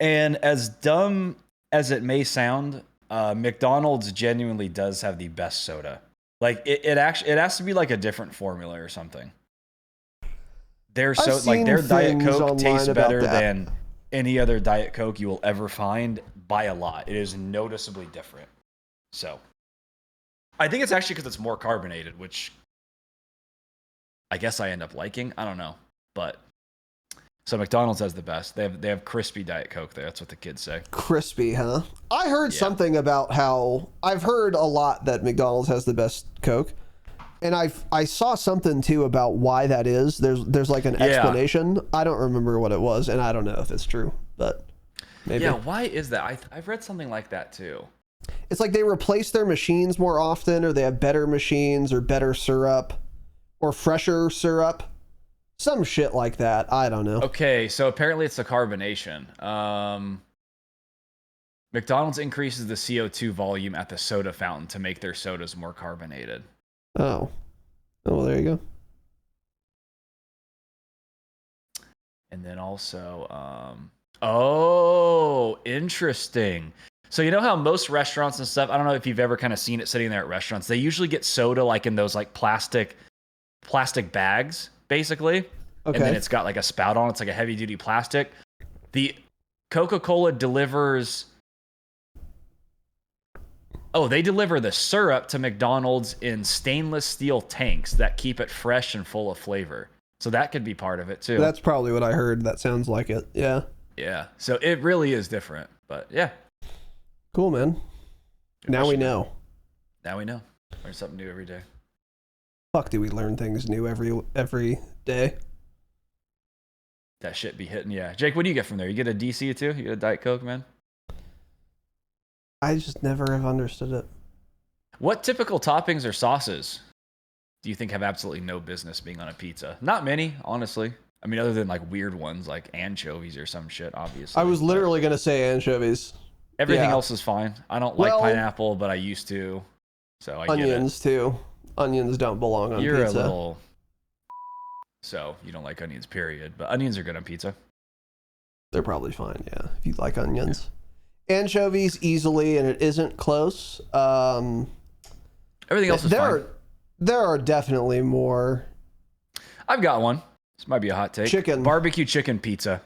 And as dumb as it may sound, McDonald's genuinely does have the best soda. Like it has to be like a different formula or something. Their Diet Coke tastes better than any other Diet Coke you will ever find by a lot. It is noticeably different. So I think it's actually because it's more carbonated, which I guess I end up liking. I don't know. But so McDonald's has the best. They have crispy Diet Coke there. That's what the kids say.
Crispy, huh? I heard something about how I've heard a lot that McDonald's has the best Coke. And I saw something too about why that is. There's like an explanation. I don't remember what it was, and I don't know if it's true, but maybe.
Yeah, why is that? I've read something like that too.
It's like they replace their machines more often, or they have better machines, or better syrup, or fresher syrup. Some shit like that. I don't know.
Okay, so apparently it's the carbonation. McDonald's increases the CO2 volume at the soda fountain to make their sodas more carbonated.
Oh, well, there you go.
And then also, interesting. So you know how most restaurants and stuff, I don't know if you've ever kind of seen it sitting there at restaurants, they usually get soda like in those like plastic bags, basically.
Okay.
And then it's got like a spout on it. It's like a heavy duty plastic. The Coca-Cola delivers... they deliver the syrup to McDonald's in stainless steel tanks that keep it fresh and full of flavor. So that could be part of it too.
That's probably what I heard. That sounds like it. Yeah.
Yeah. So it really is different. But yeah.
Cool, man. Now we know.
Now we know. Learn something new every day.
Fuck, do we learn things new every day?
That shit be hitting. Yeah. Jake, what do you get from there? You get a DC too? You get a Diet Coke, man?
I just never have understood it.
What typical toppings or sauces do you think have absolutely no business being on a pizza? Not many, honestly. I mean, other than like weird ones like anchovies or some shit, obviously.
I was literally going to say anchovies.
Everything else is fine. I don't like pineapple, but I used to. So I
onions
get it.
Too. Onions don't belong on
You're
pizza.
A little... So you don't like onions, period. But onions are good on pizza.
They're probably fine, yeah, if you like onions. Anchovies easily, and it isn't close.
Everything else is fine.
There are definitely more.
I've got one. This might be a hot take.
Chicken.
Barbecue chicken pizza.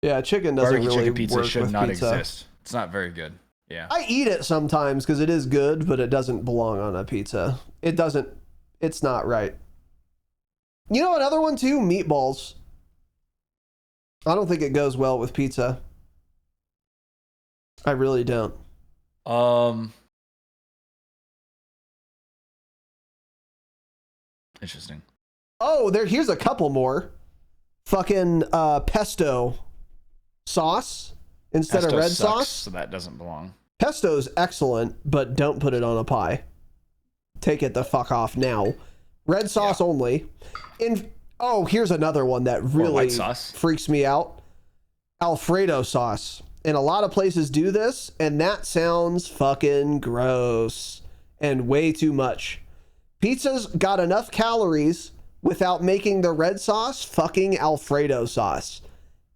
Yeah, chicken doesn't
Barbecue
really
chicken pizza
work
should
with
not
pizza.
exist. It's not very good. Yeah.
I eat it sometimes because it is good, but it doesn't belong on a pizza. It's not right. You know another one too? Meatballs. I don't think it goes well with pizza. I really don't.
Interesting.
Oh, here's a couple more. Fucking pesto sauce instead of red sauce.
So that doesn't belong.
Pesto's excellent, but don't put it on a pie. Take it the fuck off now. Red sauce only. Here's another one that really freaks me out. Alfredo sauce. And a lot of places do this, and that sounds fucking gross and way too much. Pizza's got enough calories without making the red sauce fucking Alfredo sauce.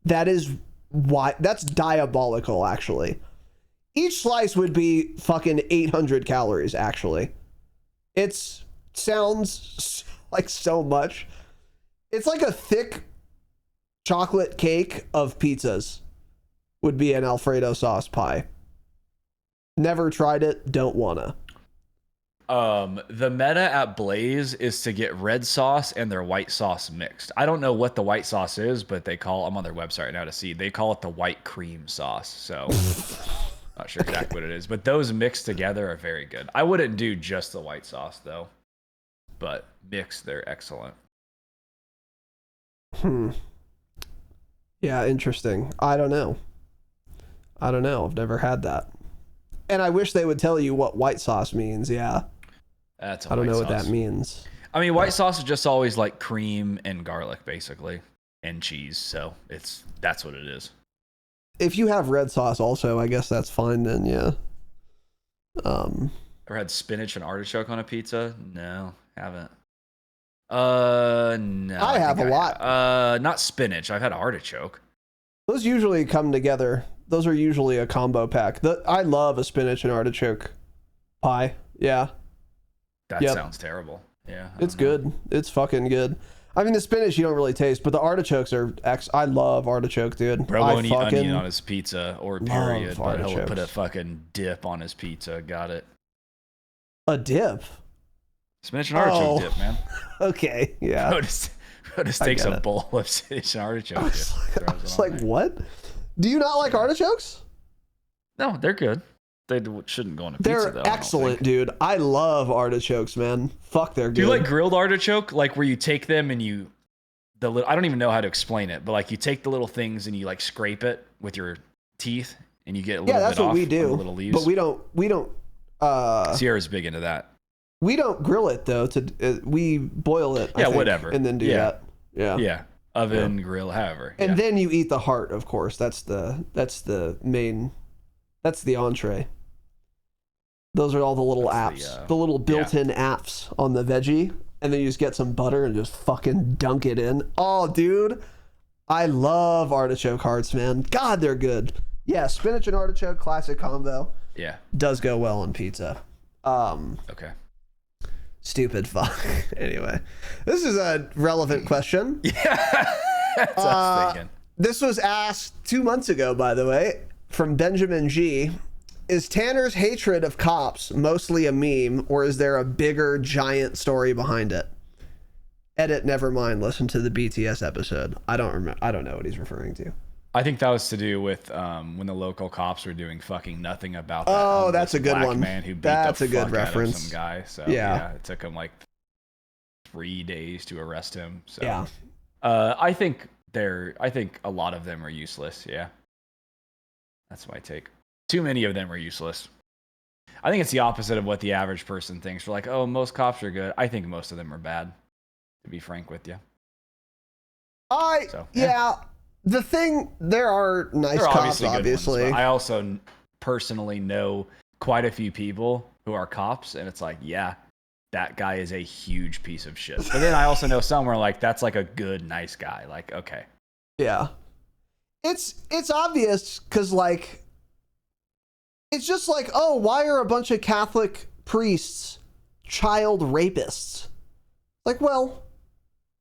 That's diabolical, actually. Each slice would be fucking 800 calories, actually. It sounds like so much. It's like a thick chocolate cake of pizzas would be an Alfredo sauce pie. Never tried it, don't wanna.
The meta at Blaze is to get red sauce and their white sauce mixed. I don't know what the white sauce is, but I'm on their website right now to see. They call it the white cream sauce. So not sure exactly what it is, but those mixed together are very good. I wouldn't do just the white sauce though, but mixed, they're excellent.
Yeah, interesting. I don't know. I've never had that. And I wish they would tell you what white sauce means. Yeah.
That's
I don't know what that means.
I mean, white sauce is just always like cream and garlic, basically, and cheese. So that's what it is.
If you have red sauce also, I guess that's fine then, yeah.
Ever had spinach and artichoke on a pizza? No, haven't. No.
I have a lot.
Not spinach. I've had artichoke.
Those usually come together. Those are usually a combo pack. I love a spinach and artichoke pie. Yeah.
That sounds terrible. Yeah.
It's good. It's fucking good. I mean, the spinach you don't really taste, but the artichokes are I love artichoke, dude.
Bro won't eat onion on his pizza or period, but he'll
artichokes.
put a fucking dip on his pizza. Got it.
A dip?
Spinach and artichoke dip, man.
Okay, yeah.
Bro just takes a bowl of spinach and artichoke dip.
I was like, what? Do you not like artichokes?
No, they're good. They shouldn't go on a pizza, though.
They're excellent, dude. I love artichokes, man. Fuck, they're good.
Do you like grilled artichoke? Like where you take them and I don't even know how to explain it, but like you take the little things and you like scrape it with your teeth and you get a little bit off.
Yeah, that's what we do.
The little leaves.
But we don't.
Sierra's big into that.
We don't grill it though. We boil it.
Yeah,
I think,
whatever.
And then do that. Yeah.
Yeah. Oven, grill, however.
And then you eat the heart, of course. That's the main. That's the entree. Those are all the little apps, the little built-in apps on the veggie, and then you just get some butter and just fucking dunk it in. Oh, dude, I love artichoke hearts, man. God, they're good. Yeah, spinach and artichoke, classic combo.
Yeah,
does go well on pizza.
Okay.
Stupid fuck. Anyway, this is a relevant question.
Yeah, that's what I was thinking.
This was asked 2 months ago, by the way, from Benjamin G. Is Tanner's hatred of cops mostly a meme, or is there a bigger, giant story behind it? Edit, never mind. Listen to the BTS episode. I don't remember. I don't know what he's referring to.
I think that was to do with when the local cops were doing fucking nothing about that.
Oh, that's a good
black
one.
Man who beat
that's
the
a good
fuck
reference.
Out of some guy. So
yeah,
it took him like 3 days to arrest him. So
yeah,
I think a lot of them are useless. Yeah, that's my take. Too many of them are useless. I think it's the opposite of what the average person thinks. We're like, oh, most cops are good. I think most of them are bad, to be frank with you.
Yeah. There are nice cops, obviously.
Ones, I also personally know quite a few people who are cops, and it's like, yeah, that guy is a huge piece of shit. But then I also know some where like, that's like a good, nice guy. Like, okay.
Yeah. It's obvious because like, it's just like, oh, why are a bunch of Catholic priests child rapists? Like, well,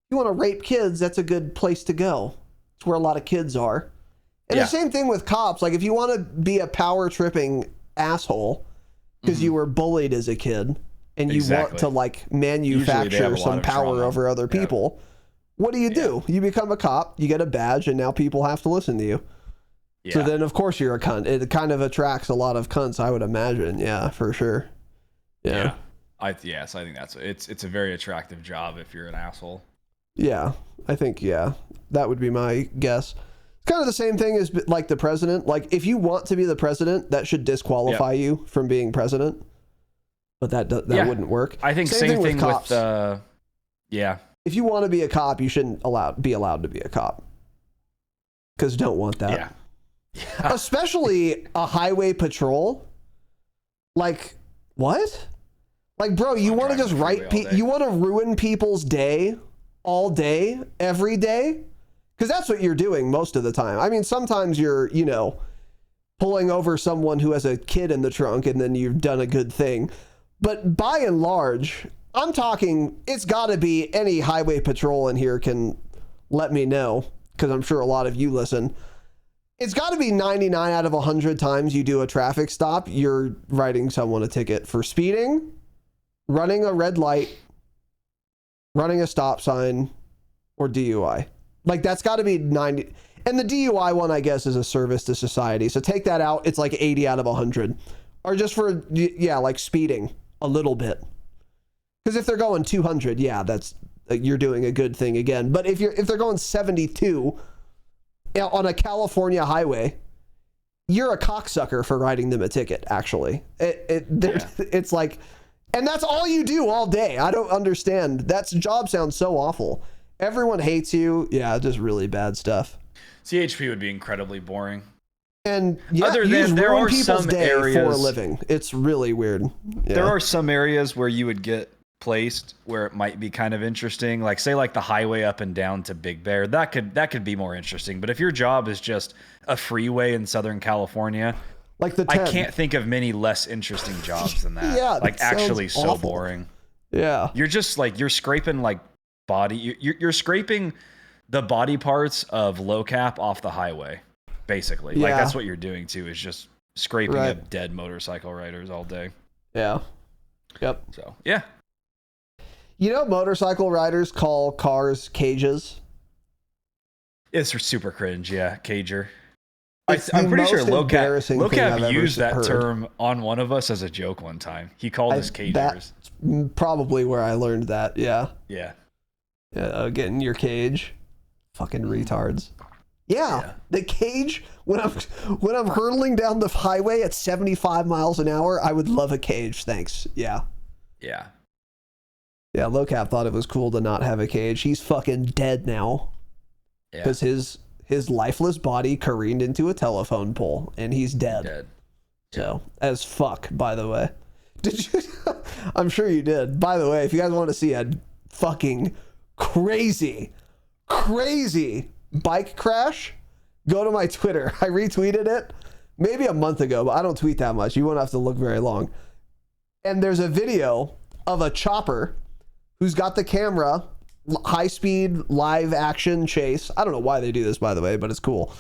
you want to rape kids, that's a good place to go. It's where a lot of kids are. And the same thing with cops. Like, if you want to be a power-tripping asshole because you were bullied as a kid and you want to, like, manufacture some power over other people, what do? You become a cop, you get a badge, and now people have to listen to you. Yeah. So then, of course, you're a cunt. It kind of attracts a lot of cunts, I would imagine. Yeah, for sure. Yeah.
I think it's a very attractive job if you're an asshole.
Yeah, I think, that would be my guess. It's kind of the same thing as like the president. Like, if you want to be the president, that should disqualify you from being president. But that wouldn't work.
I think same thing with cops.
If you want to be a cop, you shouldn't be allowed to be a cop. Because you don't want that.
Yeah.
Especially a highway patrol. Like, what? Like, bro, you want to just you want to ruin people's day all day, every day? Because that's what you're doing most of the time. I mean, sometimes you're, pulling over someone who has a kid in the trunk and then you've done a good thing. But by and large, I'm talking, it's got to be any highway patrol in here can let me know, because I'm sure a lot of you listen. It's got to be 99 out of 100 times you do a traffic stop, you're writing someone a ticket for speeding, running a red light, running a stop sign, or DUI. Like, that's got to be 90. And the DUI one, I guess, is a service to society. So take that out. It's like 80 out of 100. Or just for, like speeding a little bit. Because if they're going 200, that's you're doing a good thing again. But if they're going 72 on a California highway you're a cocksucker for writing them a ticket. Actually, it's like, and that's all you do all day. I don't understand. That job sounds so awful. Everyone hates you. Yeah, just really bad stuff.
CHP would be incredibly boring.
And yeah,
other than there are some areas
for a living. It's really weird. Yeah.
There are some areas where you would get placed where it might be kind of interesting. Like say like the highway up and down to Big Bear. That could be more interesting. But if your job is just a freeway in Southern California,
like the
10. I can't think of many less interesting jobs than that.
Yeah,
like
that
actually so
awful.
boring.
Yeah.
You're just like you're scraping like body you're scraping the body parts of low cap off the highway. Basically, like that's what you're doing too, is just scraping up dead motorcycle riders all day.
Yeah. Yep.
So yeah.
You know, motorcycle riders call cars cages.
It's super cringe. Yeah, cager. I'm pretty sure Low Cap used that term on one of us as a joke one time. He called us cagers.
That's probably where I learned that. Yeah.
Yeah.
Get in your cage. Fucking retards. Yeah, the cage, when I'm hurtling down the highway at 75 miles an hour, I would love a cage, thanks. Yeah.
Yeah.
Yeah, Low Cap thought it was cool to not have a cage. He's fucking dead now. Yeah. Because his lifeless body careened into a telephone pole, and he's dead. So, as fuck, by the way. Did you? I'm sure you did. By the way, if you guys want to see a fucking crazy bike crash, go to my Twitter. I retweeted it maybe a month ago, but I don't tweet that much. You won't have to look very long. And there's a video of a chopper who's got the camera, high speed live action chase. I don't know why they do this, by the way, but it's cool.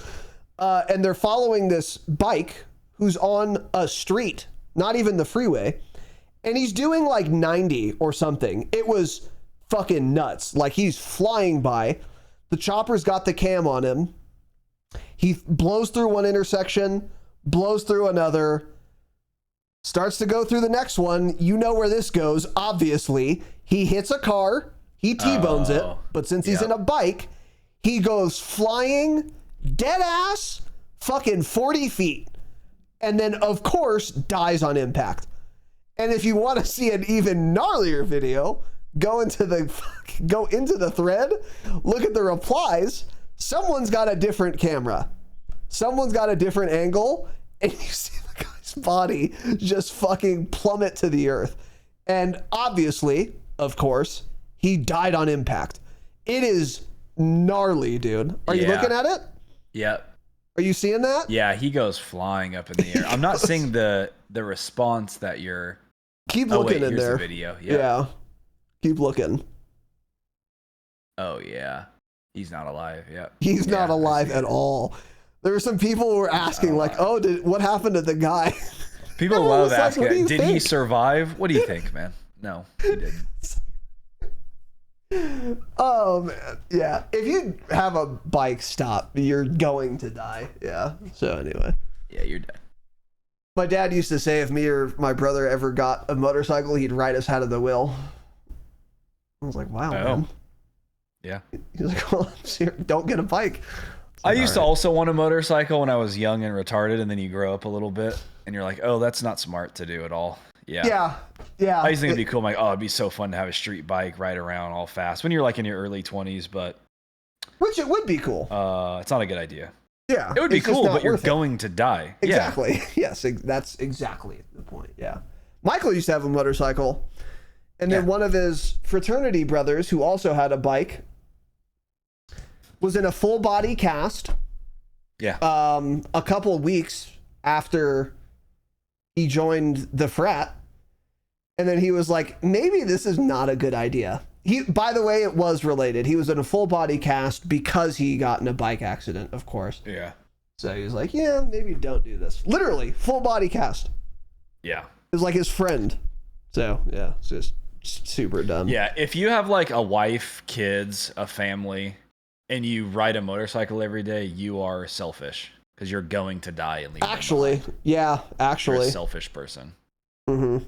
And they're following this bike who's on a street, not even the freeway. And he's doing like 90 or something. It was fucking nuts. Like he's flying by. The chopper's got the cam on him. He blows through one intersection, blows through another, starts to go through the next one. You know where this goes, obviously. He hits a car, he T-bones it, but since he's in a bike, he goes flying, dead ass, fucking 40 feet. And then, of course, dies on impact. And if you want to see an even gnarlier video, go into the thread, look at the replies. Someone's got a different camera. Someone's got a different angle, and you see the guy's body just fucking plummet to the earth. And obviously, of course, he died on impact. It is gnarly, dude. Are you looking at it?
Yep.
Are you seeing that?
Yeah, he goes flying up in the air. I'm not seeing the response that you're...
Keep looking in there.
The video.
Yeah. Keep looking.
Oh, yeah. He's not alive. Yeah.
He's not alive at all. There were some people who were asking, like, oh, what happened to the guy?
People love asking, like, did he survive? What do you think, man? No, he didn't.
Oh, man. Yeah. If you have a bike stop, you're going to die. Yeah. So, anyway.
Yeah, you're dead.
My dad used to say if me or my brother ever got a motorcycle, he'd write us out of the will. I was like, wow, man.
Yeah.
He's like, well, don't get a bike.
I used to also want a motorcycle when I was young and retarded, and then you grow up a little bit, and you're like, oh, that's not smart to do at all. Yeah. I used to think it'd be cool. I'm like, oh, it'd be so fun to have a street bike ride around all fast when you're like in your early 20s, but...
Which it would be cool.
It's not a good idea.
Yeah.
It would be cool, but you're going to die.
Exactly. Yeah. Yes, that's exactly the point. Yeah. Michael used to have a motorcycle, and then one of his fraternity brothers, who also had a bike, was in a full body cast.
Yeah.
A couple weeks after he joined the frat, and then he was like, maybe this is not a good idea. By the way, it was related. He was in a full body cast because he got in a bike accident, of course.
Yeah.
So he was like, yeah, maybe don't do this. Literally, full body cast.
Yeah.
It was like his friend. So, yeah, it's just super dumb.
Yeah, if you have like a wife, kids, a family, and you ride a motorcycle every day, you are selfish because you're going to die and leave them behind.
You're a
selfish person.
Mm-hmm.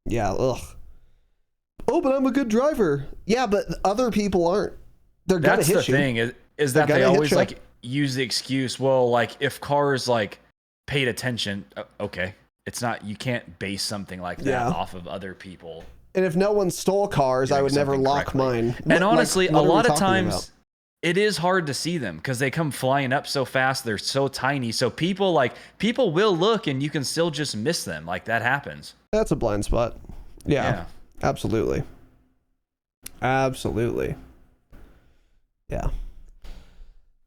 Yeah, ugh. Oh, but I'm a good driver. Yeah, but other people aren't. They're gonna hit you.
That's the thing is that they always like use the excuse, well, like if cars like paid attention. Okay. It's not, you can't base something like that off of other people.
And if no one stole cars, I would never lock mine.
And honestly,
like,
a lot of times it is hard to see them because they come flying up so fast. They're so tiny. So people will look and you can still just miss them. Like that happens.
That's a blind spot. Yeah. Absolutely. Absolutely. Yeah.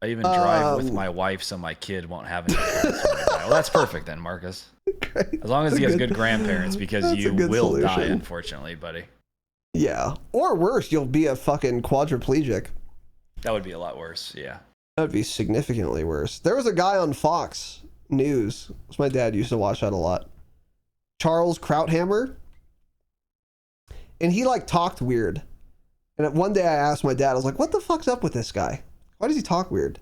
I even drive with my wife so my kid won't have any parents when I die. Well, that's perfect then, Marcus.
Great.
As long as he has good grandparents, because you will die, unfortunately, buddy.
Yeah. Or worse, you'll be a fucking quadriplegic.
That would be a lot worse, yeah.
That would be significantly worse. There was a guy on Fox News. My dad used to watch that a lot. Charles Krauthammer. And he like talked weird. And one day I asked my dad, I was like, what the fuck's up with this guy? Why does he talk weird?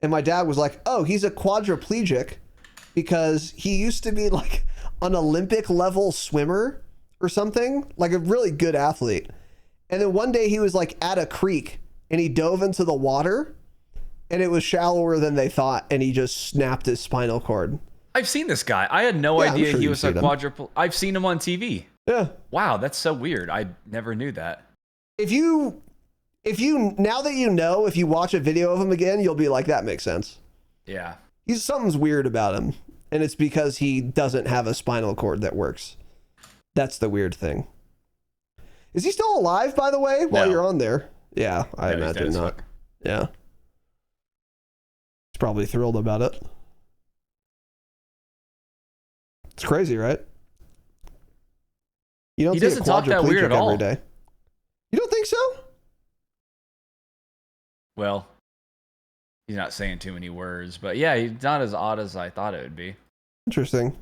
And my dad was like, oh, he's a quadriplegic because he used to be like an Olympic level swimmer or something, like a really good athlete. And then one day he was like at a creek and he dove into the water and it was shallower than they thought. And he just snapped his spinal cord.
I've seen this guy. I had no idea he was a quadruple. I've seen him on TV.
Yeah.
Wow, that's so weird. I never knew that.
If you now that you know, if you watch a video of him again, you'll be like, that makes sense.
Yeah.
Something's weird about him. And it's because he doesn't have a spinal cord that works. That's the weird thing. Is he still alive, by the way, while you're on there? Yeah, I imagine not. Yeah. He's probably thrilled about it. It's crazy, right? You don't
he doesn't talk that weird at all.
Every day. You don't think so?
Well, he's not saying too many words, but yeah, he's not as odd as I thought it would be.
Interesting.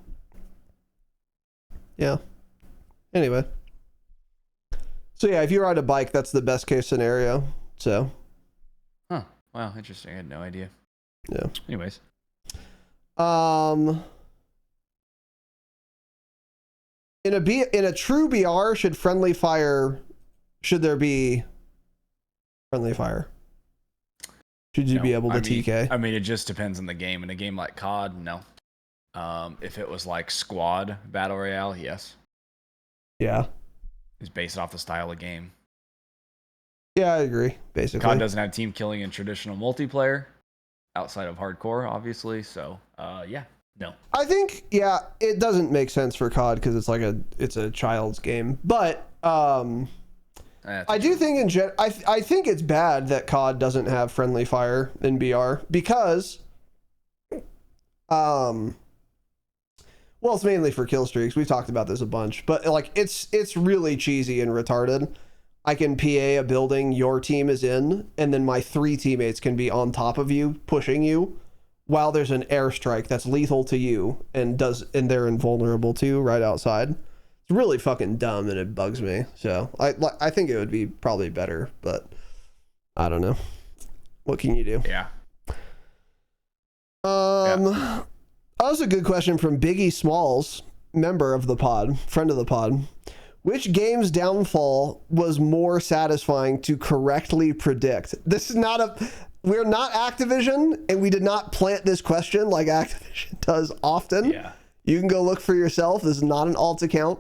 Yeah. Anyway. So yeah, if you ride a bike, that's the best case scenario. So.
Huh. Wow, interesting. I had no idea.
Yeah.
Anyways.
In a true BR, should there be friendly fire? Should you be able to TK?
I mean, it just depends on the game. In a game like COD, no. If it was like squad battle royale, yes.
Yeah.
It's based off the style of game.
Yeah, I agree. Basically,
COD doesn't have team killing in traditional multiplayer, outside of hardcore, obviously. So, yeah, no.
I think it doesn't make sense for COD because it's a child's game. But I do think I think it's bad that COD doesn't have friendly fire in BR because well, it's mainly for kill streaks. We've talked about this a bunch, but like it's really cheesy and retarded. I can PA a building your team is in, and then my 3 teammates can be on top of you, pushing you, while there's an airstrike that's lethal to you and they're invulnerable too, right outside. It's really fucking dumb and it bugs me. So I think it would be probably better, but I don't know. What can you do?
Yeah.
That was a good question from Biggie Smalls, member of the pod, friend of the pod. Which game's downfall was more satisfying to correctly predict? This is we're not Activision, and we did not plant this question like Activision does often.
Yeah.
You can go look for yourself. This is not an alt account.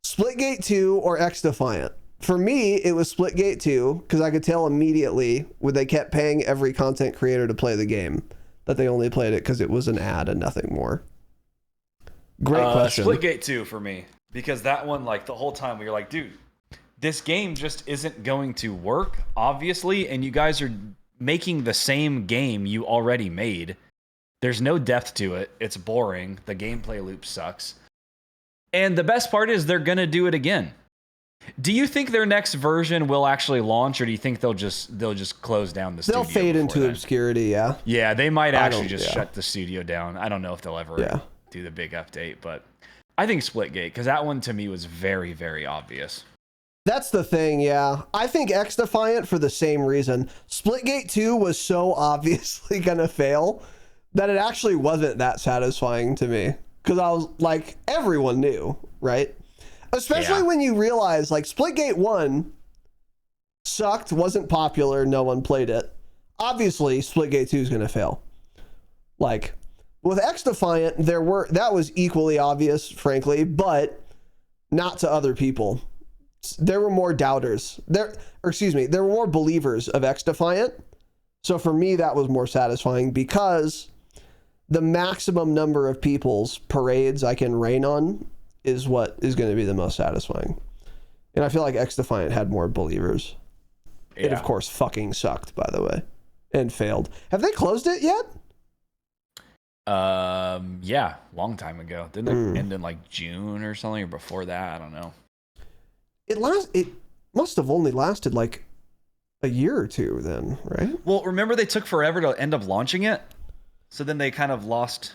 Splitgate 2 or X-Defiant? For me, it was Splitgate 2, because I could tell immediately when they kept paying every content creator to play the game that they only played it because it was an ad and nothing more. Great question.
Splitgate 2 for me. Because that one, like, the whole time we were like, dude, this game just isn't going to work, obviously, and you guys are making the same game you already made. There's no depth to it. It's boring. The gameplay loop sucks. And the best part is they're going to do it again. Do you think their next version will actually launch, or do you think they'll just close down the studio?
They'll fade into obscurity, yeah.
Yeah, they might actually just shut the studio down. I don't know if they'll ever do the big update, but I think Splitgate, because that one to me was very, very obvious.
That's the thing, yeah. I think X-Defiant for the same reason. Splitgate 2 was so obviously gonna fail that it actually wasn't that satisfying to me. Because I was like, everyone knew, right? Especially when you realize, like, Splitgate 1 sucked, wasn't popular, no one played it. Obviously, Splitgate 2 is gonna fail. Like, With X-Defiant, that was equally obvious, frankly, but not to other people. There were more doubters. There were more believers of X-Defiant. So for me, that was more satisfying because the maximum number of people's parades I can rain on is what is going to be the most satisfying. And I feel like X-Defiant had more believers. Yeah. It, of course, fucking sucked, by the way, and failed. Have they closed it yet?
Yeah, long time ago. Didn't it end in like June or something, or before that? I don't know.
It must have only lasted like a year or two then, right?
Well, remember they took forever to end up launching it, so then they kind of lost.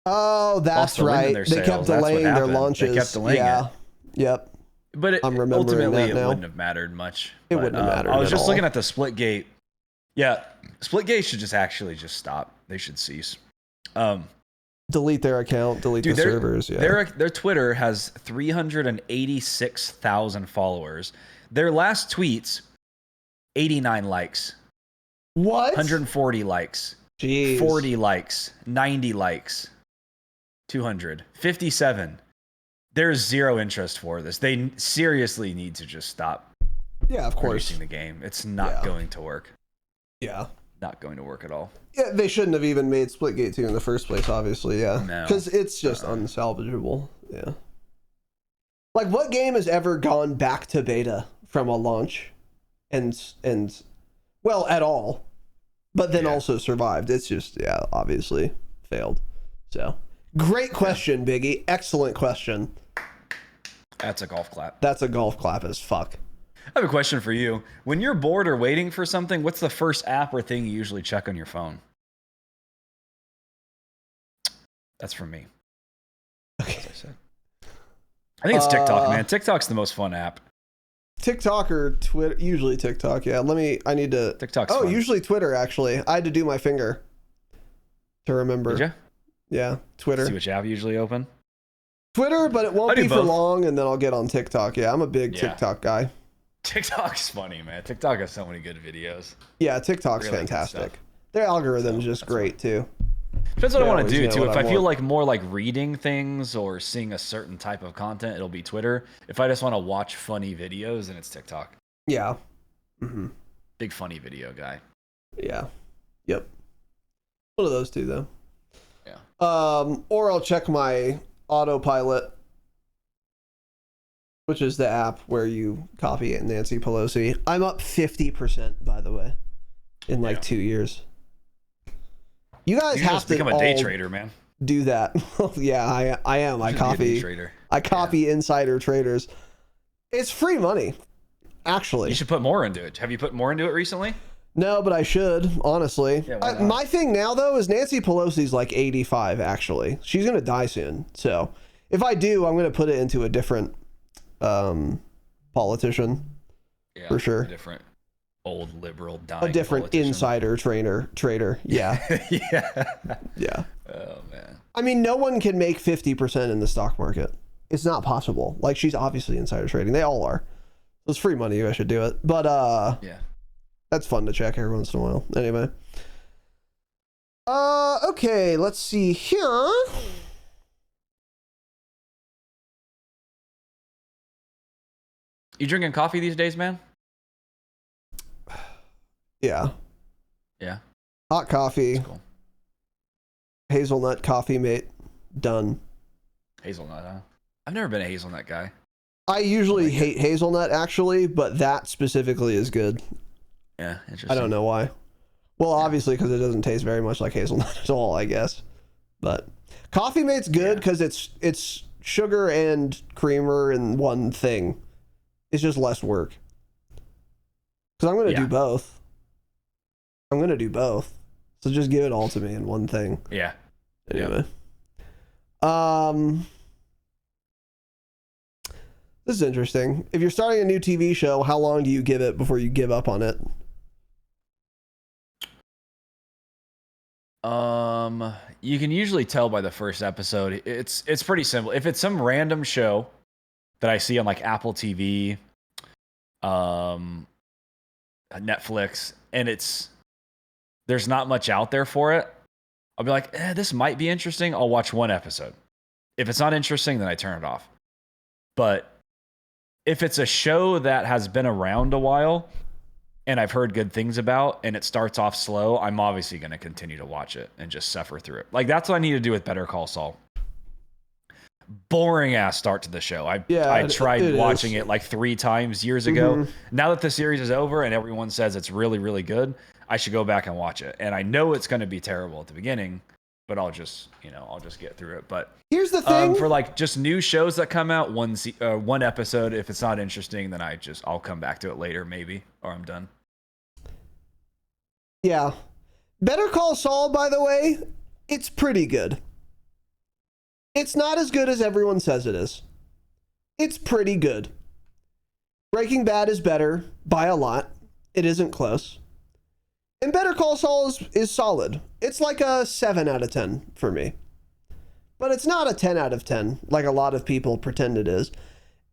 Oh, that's right. They kept delaying their launches.
They kept delaying it.
Yep.
But ultimately, it wouldn't have mattered much.
It wouldn't have mattered.
I was just looking at the Splitgate. Yeah, Splitgate should just stop. They should cease.
Delete their account. Delete the servers. Yeah.
Their Twitter has 386,000 followers. Their last tweets, 89 likes.
What?
140 likes.
Jeez.
40 likes. 90 likes. 200. 57. There's zero interest for this. They seriously need to just stop.
Yeah, of course.
Producing the game. It's not going to work.
Yeah.
Not going to work at all.
Yeah, they shouldn't have even made Splitgate 2 in the first place, obviously, yeah.
No.
Because it's just unsalvageable. Yeah. Like, what game has ever gone back to beta from a launch and well, at all, but then also survived? It's just, obviously failed. So, great question, Biggie. Excellent question.
That's a golf clap.
That's a golf clap as fuck.
I have a question for you. When you're bored or waiting for something, what's the first app or thing you usually check on your phone? That's from me.
Okay.
As I said. I think it's TikTok, man. TikTok's the most fun app.
TikTok or Twitter? Usually TikTok, yeah. I need to...
TikTok's fun.
Usually Twitter, actually. I had to do my finger to remember.
Did you?
Yeah, Twitter.
See which app you usually open?
Twitter, but it won't be for long, and then I'll get on TikTok. Yeah, I'm a big TikTok guy.
TikTok's funny, man. TikTok has so many good videos.
Yeah, TikTok's really fantastic. Their algorithm's just great, too.
Depends what I want to do, too. If I feel like more like reading things or seeing a certain type of content, it'll be Twitter. If I just want to watch funny videos, then it's TikTok.
Yeah. Mm-hmm.
Big funny video guy.
Yeah. Yep. One of those two, though.
Yeah.
Or I'll check my autopilot, which is the app where you copy it, Nancy Pelosi. I'm up 50%, by the way, in like 2 years. You guys have to
become a day trader, man.
Do that. Yeah, I am. I copy insider traders. It's free money, actually.
You should put more into it. Have you put more into it recently?
No, but I should, honestly. Yeah, my thing now, though, is Nancy Pelosi's like 85, actually. She's going to die soon. So if I do, I'm going to put it into a different politician. Yeah, for sure.
Different old liberal dying.
A different insider trader. Yeah. Yeah.
Oh, man.
I mean, no one can make 50% in the stock market. It's not possible. Like, she's obviously insider trading. They all are. So it's free money. You guys should do it. But, yeah. That's fun to check every once in a while. Anyway. Okay, let's see here.
You drinking coffee these days, man?
Yeah.
Yeah.
Hot coffee. That's cool. Hazelnut coffee, mate. Done.
Hazelnut, huh? I've never been a hazelnut guy.
I usually hate hazelnut, actually, but that specifically is good.
Yeah, interesting.
I don't know why. Well, obviously, because it doesn't taste very much like hazelnut at all, I guess. But Coffee Mate's good because it's sugar and creamer in one thing. It's just less work. Because I'm going to do both. I'm going to do both. So just give it all to me in one thing.
Yeah.
Anyway. This is interesting. If you're starting a new TV show, how long do you give it before you give up on it?
You can usually tell by the first episode. It's pretty simple. If it's some random show that I see on like Apple TV, Netflix, and there's not much out there for it, I'll be like, this might be interesting. I'll watch one episode. If it's not interesting, then I turn it off. But if it's a show that has been around a while and I've heard good things about and it starts off slow, I'm obviously going to continue to watch it and just suffer through it. Like, that's what I need to do with Better Call Saul. Boring ass start to the show. I tried watching it like 3 times years ago. Now that the series is over and everyone says it's really, really good, I should go back and watch it. And I know it's going to be terrible at the beginning, but I'll just get through it. But
here's the thing:
for like just new shows that come out, one episode, if it's not interesting, then I'll come back to it later, maybe, or I'm done.
Yeah, Better Call Saul, by the way, it's pretty good. It's not as good as everyone says it is. It's pretty good. Breaking Bad is better by a lot. It isn't close. And Better Call Saul is solid. It's like a 7 out of 10 for me. But it's not a 10 out of 10 like a lot of people pretend it is.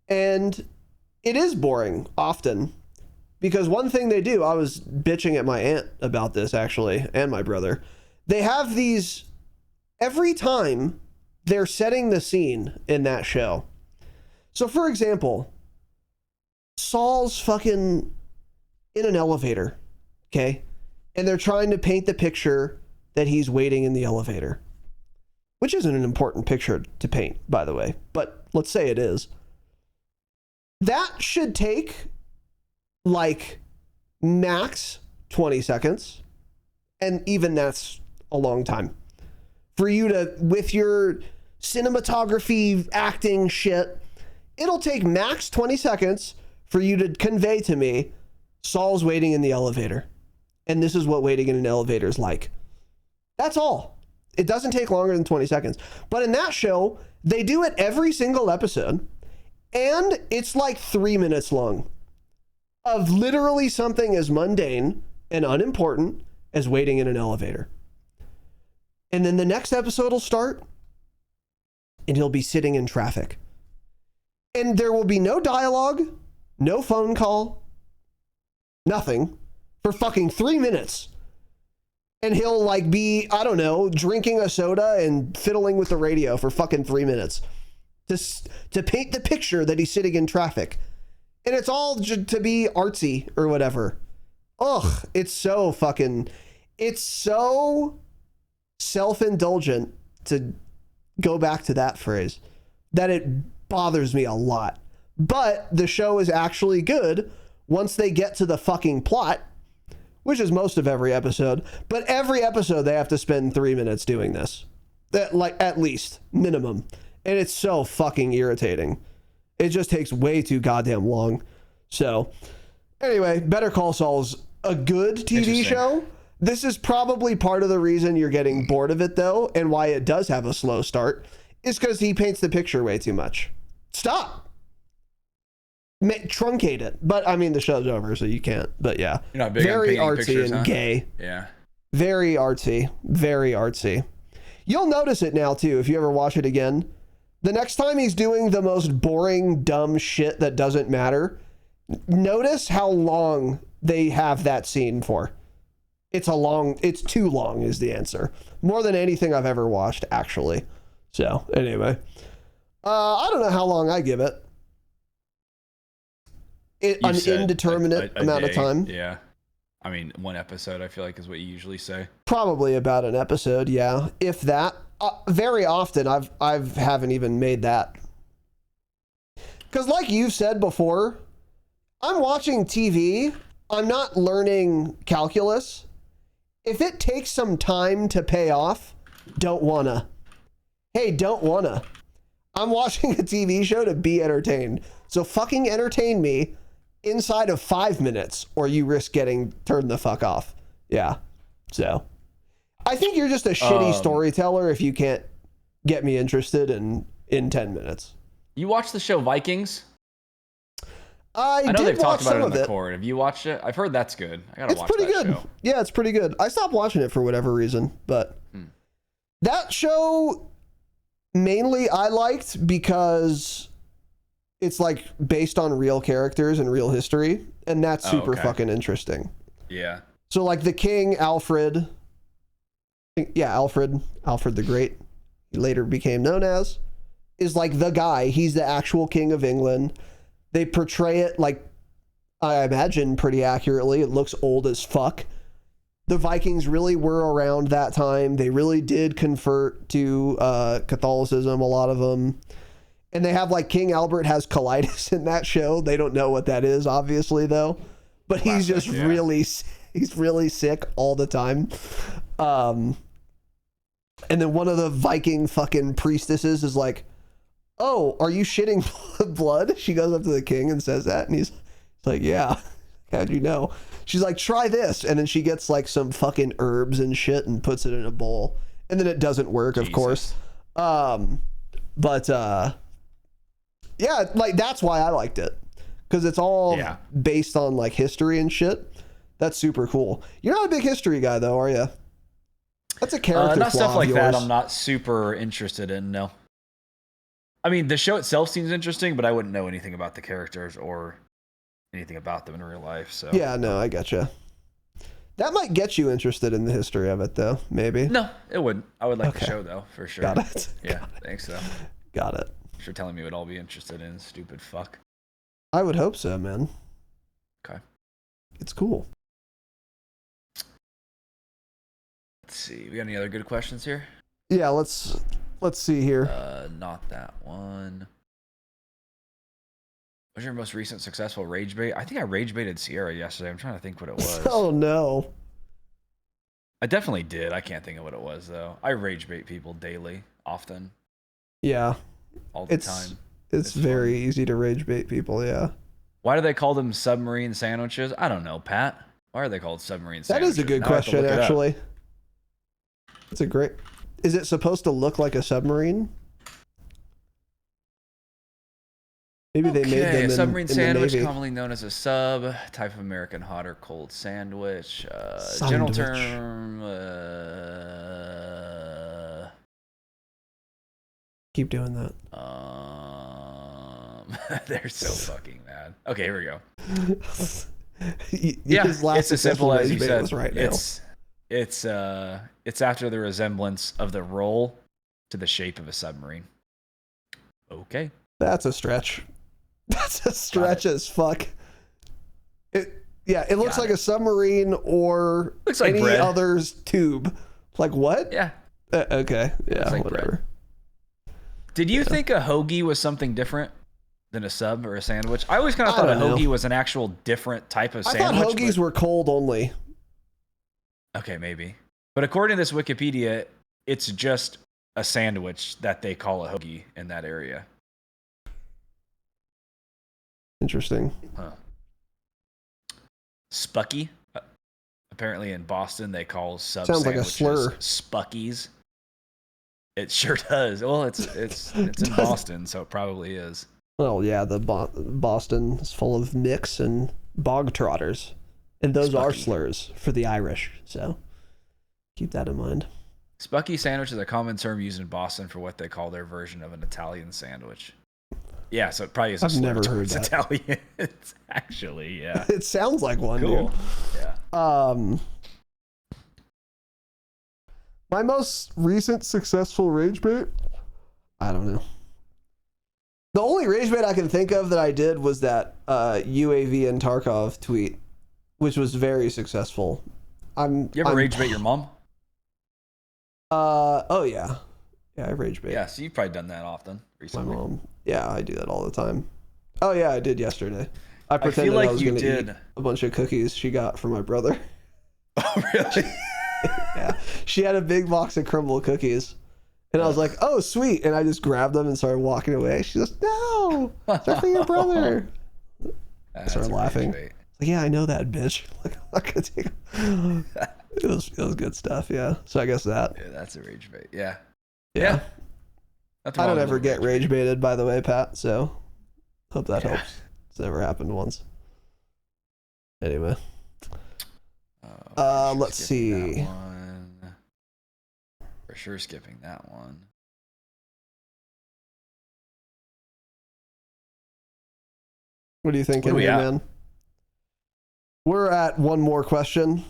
And it is boring often. Because one thing they do, I was bitching at my aunt about this actually, and my brother. They have these, every time they're setting the scene in that show. So for example, Saul's fucking in an elevator, okay? And they're trying to paint the picture that he's waiting in the elevator. Which isn't an important picture to paint, by the way, but let's say it is. That should take like max 20 seconds. And even that's a long time. For you to, with your cinematography, acting shit, it'll take max 20 seconds for you to convey to me Saul's waiting in the elevator. And this is what waiting in an elevator is like. That's all. It doesn't take longer than 20 seconds. But in that show, they do it every single episode. And it's like 3 minutes long. Of literally something as mundane and unimportant as waiting in an elevator. And then the next episode will start. And he'll be sitting in traffic. And there will be no dialogue, no phone call, nothing, for fucking 3 minutes. And he'll like be, I don't know, drinking a soda and fiddling with the radio for fucking 3 minutes. To paint the picture that he's sitting in traffic. And it's all to be artsy or whatever. Ugh, it's so self-indulgent, to go back to that phrase, that it bothers me a lot. But the show is actually good once they get to the fucking plot, which is most of every episode. But every episode they have to spend 3 minutes doing this. That, like, at least, minimum. And it's so fucking irritating. It just takes way too goddamn long. So, anyway, Better Call Saul's a good TV show. This is probably part of the reason you're getting bored of it, though, and why it does have a slow start, is because he paints the picture way too much. Stop! Truncate it. But, I mean, the show's over, so you can't. But, yeah.
You're not big
very
on
artsy
pictures,
and
huh?
gay.
Yeah.
Very artsy. Very artsy. You'll notice it now, too, if you ever watch it again. The next time he's doing the most boring, dumb shit that doesn't matter, notice how long they have that scene for. It's too long is the answer. More than anything I've ever watched, actually. So, anyway. I don't know how long I give it. An indeterminate amount of time.
Yeah. I mean, one episode, I feel like, is what you usually say.
Probably about an episode, yeah. If that. Very often, I haven't even made that. Because like you've said before, I'm watching TV. I'm not learning calculus. If it takes some time to pay off, don't wanna. Hey, don't wanna. I'm watching a TV show to be entertained. So fucking entertain me inside of 5 minutes, or you risk getting turned the fuck off. Yeah. So I think you're just a shitty storyteller if you can't get me interested in 10 minutes.
You watch the show Vikings?
I
know
did
they've
watch
talked about
some
it in
of
the
it.
Cord. Have you watched it? I've heard that's good. I gotta watch
pretty
that
good.
show.
Yeah, it's pretty good. I stopped watching it for whatever reason, but that show mainly I liked because it's like based on real characters and real history, and that's super fucking interesting.
Yeah.
So like the King, Alfred, Yeah, Alfred the Great, he later became known as, is like the guy. He's the actual king of England. They portray it like, I imagine, pretty accurately. It looks old as fuck. The Vikings really were around that time. They really did convert to Catholicism, a lot of them. And they have like King Albert has colitis in that show. They don't know what that is, obviously, though. But he's just he's really sick all the time. And then one of the Viking fucking priestesses is like, "Oh, are you shitting blood?" She goes up to the king and says that, and he's like, "Yeah, how'd you know?" She's like, "Try this," and then she gets like some fucking herbs and shit and puts it in a bowl, and then it doesn't work, of course. But yeah, like that's why I liked it, because it's all based on like history and shit. That's super cool. You're not a big history guy, though, are you? That's a character
not
flaw
stuff like
of
that.
yours.
I'm not super interested in. No. I mean, the show itself seems interesting, but I wouldn't know anything about the characters or anything about them in real life. So
yeah, no, I gotcha. That might get you interested in the history of it, though. Maybe.
No, it wouldn't. I would like the show, though, for sure.
Got it.
Yeah, thanks, though.
Got it.
You're telling me we'd all be interested in stupid fuck.
I would hope so, man.
Okay.
It's cool.
Let's see. We got any other good questions here?
Yeah, let's see here.
Not that one. What's your most recent successful rage bait? I think I rage baited Sierra yesterday. I'm trying to think what it was.
Oh no.
I definitely did. I can't think of what it was though. I rage bait people daily, often.
Yeah.
All the time.
It's very easy to rage bait people, yeah.
Why do they call them submarine sandwiches? I don't know, Pat. Why are they called submarine sandwiches?
That is a good question, actually. It's a great... Is it supposed to look like a submarine? Maybe they made them in,
submarine
in
sandwich,
the Navy.
commonly known as a sub, type of American hot or cold sandwich. General term.
Keep doing that.
They're so fucking mad. Okay, here we go.
It's
as simple as you said.
Right now.
It's after the resemblance of the roll to the shape of a submarine. Okay.
That's a stretch. That's a stretch as fuck. It looks like a submarine or
looks like
any
bread.
other's tube. Like what?
Yeah.
Okay. Yeah,
like
whatever.
bread. Did you think a hoagie was something different than a sub or a sandwich? I always kind of thought a hoagie was an actual different type of sandwich.
I thought hoagies were cold only.
Okay, maybe. But according to this Wikipedia, it's just a sandwich that they call a hoagie in that area.
Interesting.
Huh. Spucky. Apparently in Boston, they call sub
Sounds like a slur.
Spuckies. It sure does. Well, it's in Boston, so it probably is.
Well, yeah, the Boston is full of mix and bog trotters, and those are slurs for the Irish. So keep that in mind.
Spucky sandwich is a common term used in Boston for what they call their version of an Italian sandwich. Yeah, so it probably is.
I've never heard that.
Italian. It's actually, yeah.
It sounds like one.
Cool.
Dude.
Yeah.
My most recent successful rage bait? I don't know. The only rage bait I can think of that I did was that UAV and Tarkov tweet, which was very successful. You
ever rage bait your mom?
Oh yeah. Yeah, I rage bait.
Yeah, so you've probably done that often recently.
My mom. Yeah, I do that all the time. Oh yeah, I did yesterday. I pretended
feel like
I was
you
going to
did
eat a bunch of cookies she got from my brother.
Oh, really?
Yeah. She had a big box of crumble cookies. And I was like, oh, sweet. And I just grabbed them and started walking away. She goes, no, they're for your brother. I started laughing. Like, yeah, I know that, bitch. Like, I'm not going to take them. It was good stuff, yeah. So I guess that.
Yeah, that's a rage bait. Yeah.
Yeah. I don't ever get
rage
rage baited, by the way, Pat. So hope that helps. It's never happened once. Anyway. Let's see.
For sure skipping that one.
What do you think, man? We're at one more question.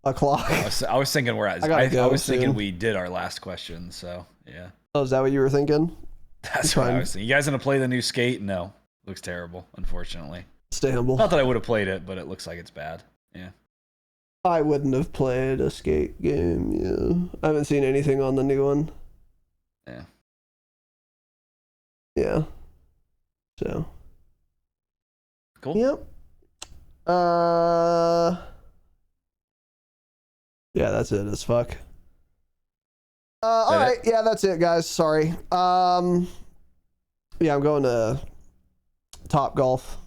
o'clock.
I was thinking we're at. I was thinking we did our last question. So yeah.
Oh, is that what you were thinking?
That's what I was thinking. You guys gonna play the new Skate? No, looks terrible. Unfortunately.
Stay humble.
Not that I would have played it, but it looks like it's bad. Yeah.
I wouldn't have played a Skate game. Yeah, I haven't seen anything on the new one.
Yeah.
Yeah. So.
Cool.
Yep. Yeah, that's it as fuck. All right. Yeah, that's it, guys. Sorry. Yeah, I'm going to Top Golf.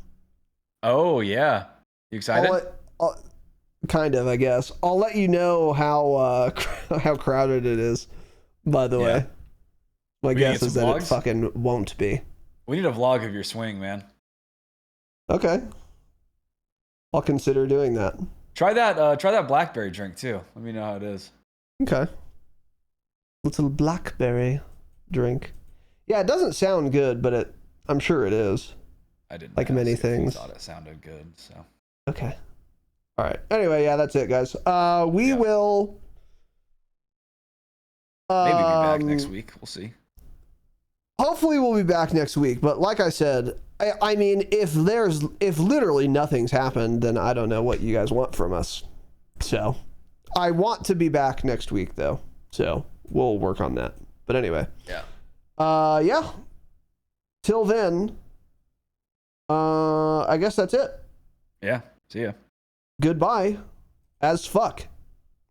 Oh yeah. You excited?
Kind of, I guess. I'll let you know how how crowded it is. By the way, my guess is that it fucking won't be.
We need a vlog of your swing, man.
Okay. I'll consider doing that.
Try that blackberry drink too. Let me know how it is.
Okay. Little blackberry drink. Yeah, it doesn't sound good, but I'm sure it is.
I didn't
like many things.
I thought it sounded good, so.
Okay. All right. Anyway, yeah, that's it, guys. We will
maybe be back next week. We'll see.
Hopefully we'll be back next week, but like I said, I mean, if literally nothing's happened, then I don't know what you guys want from us. So, I want to be back next week though. So, we'll work on that. But anyway.
Yeah.
Yeah. Till then, I guess that's it.
Yeah. See ya.
Goodbye. As fuck.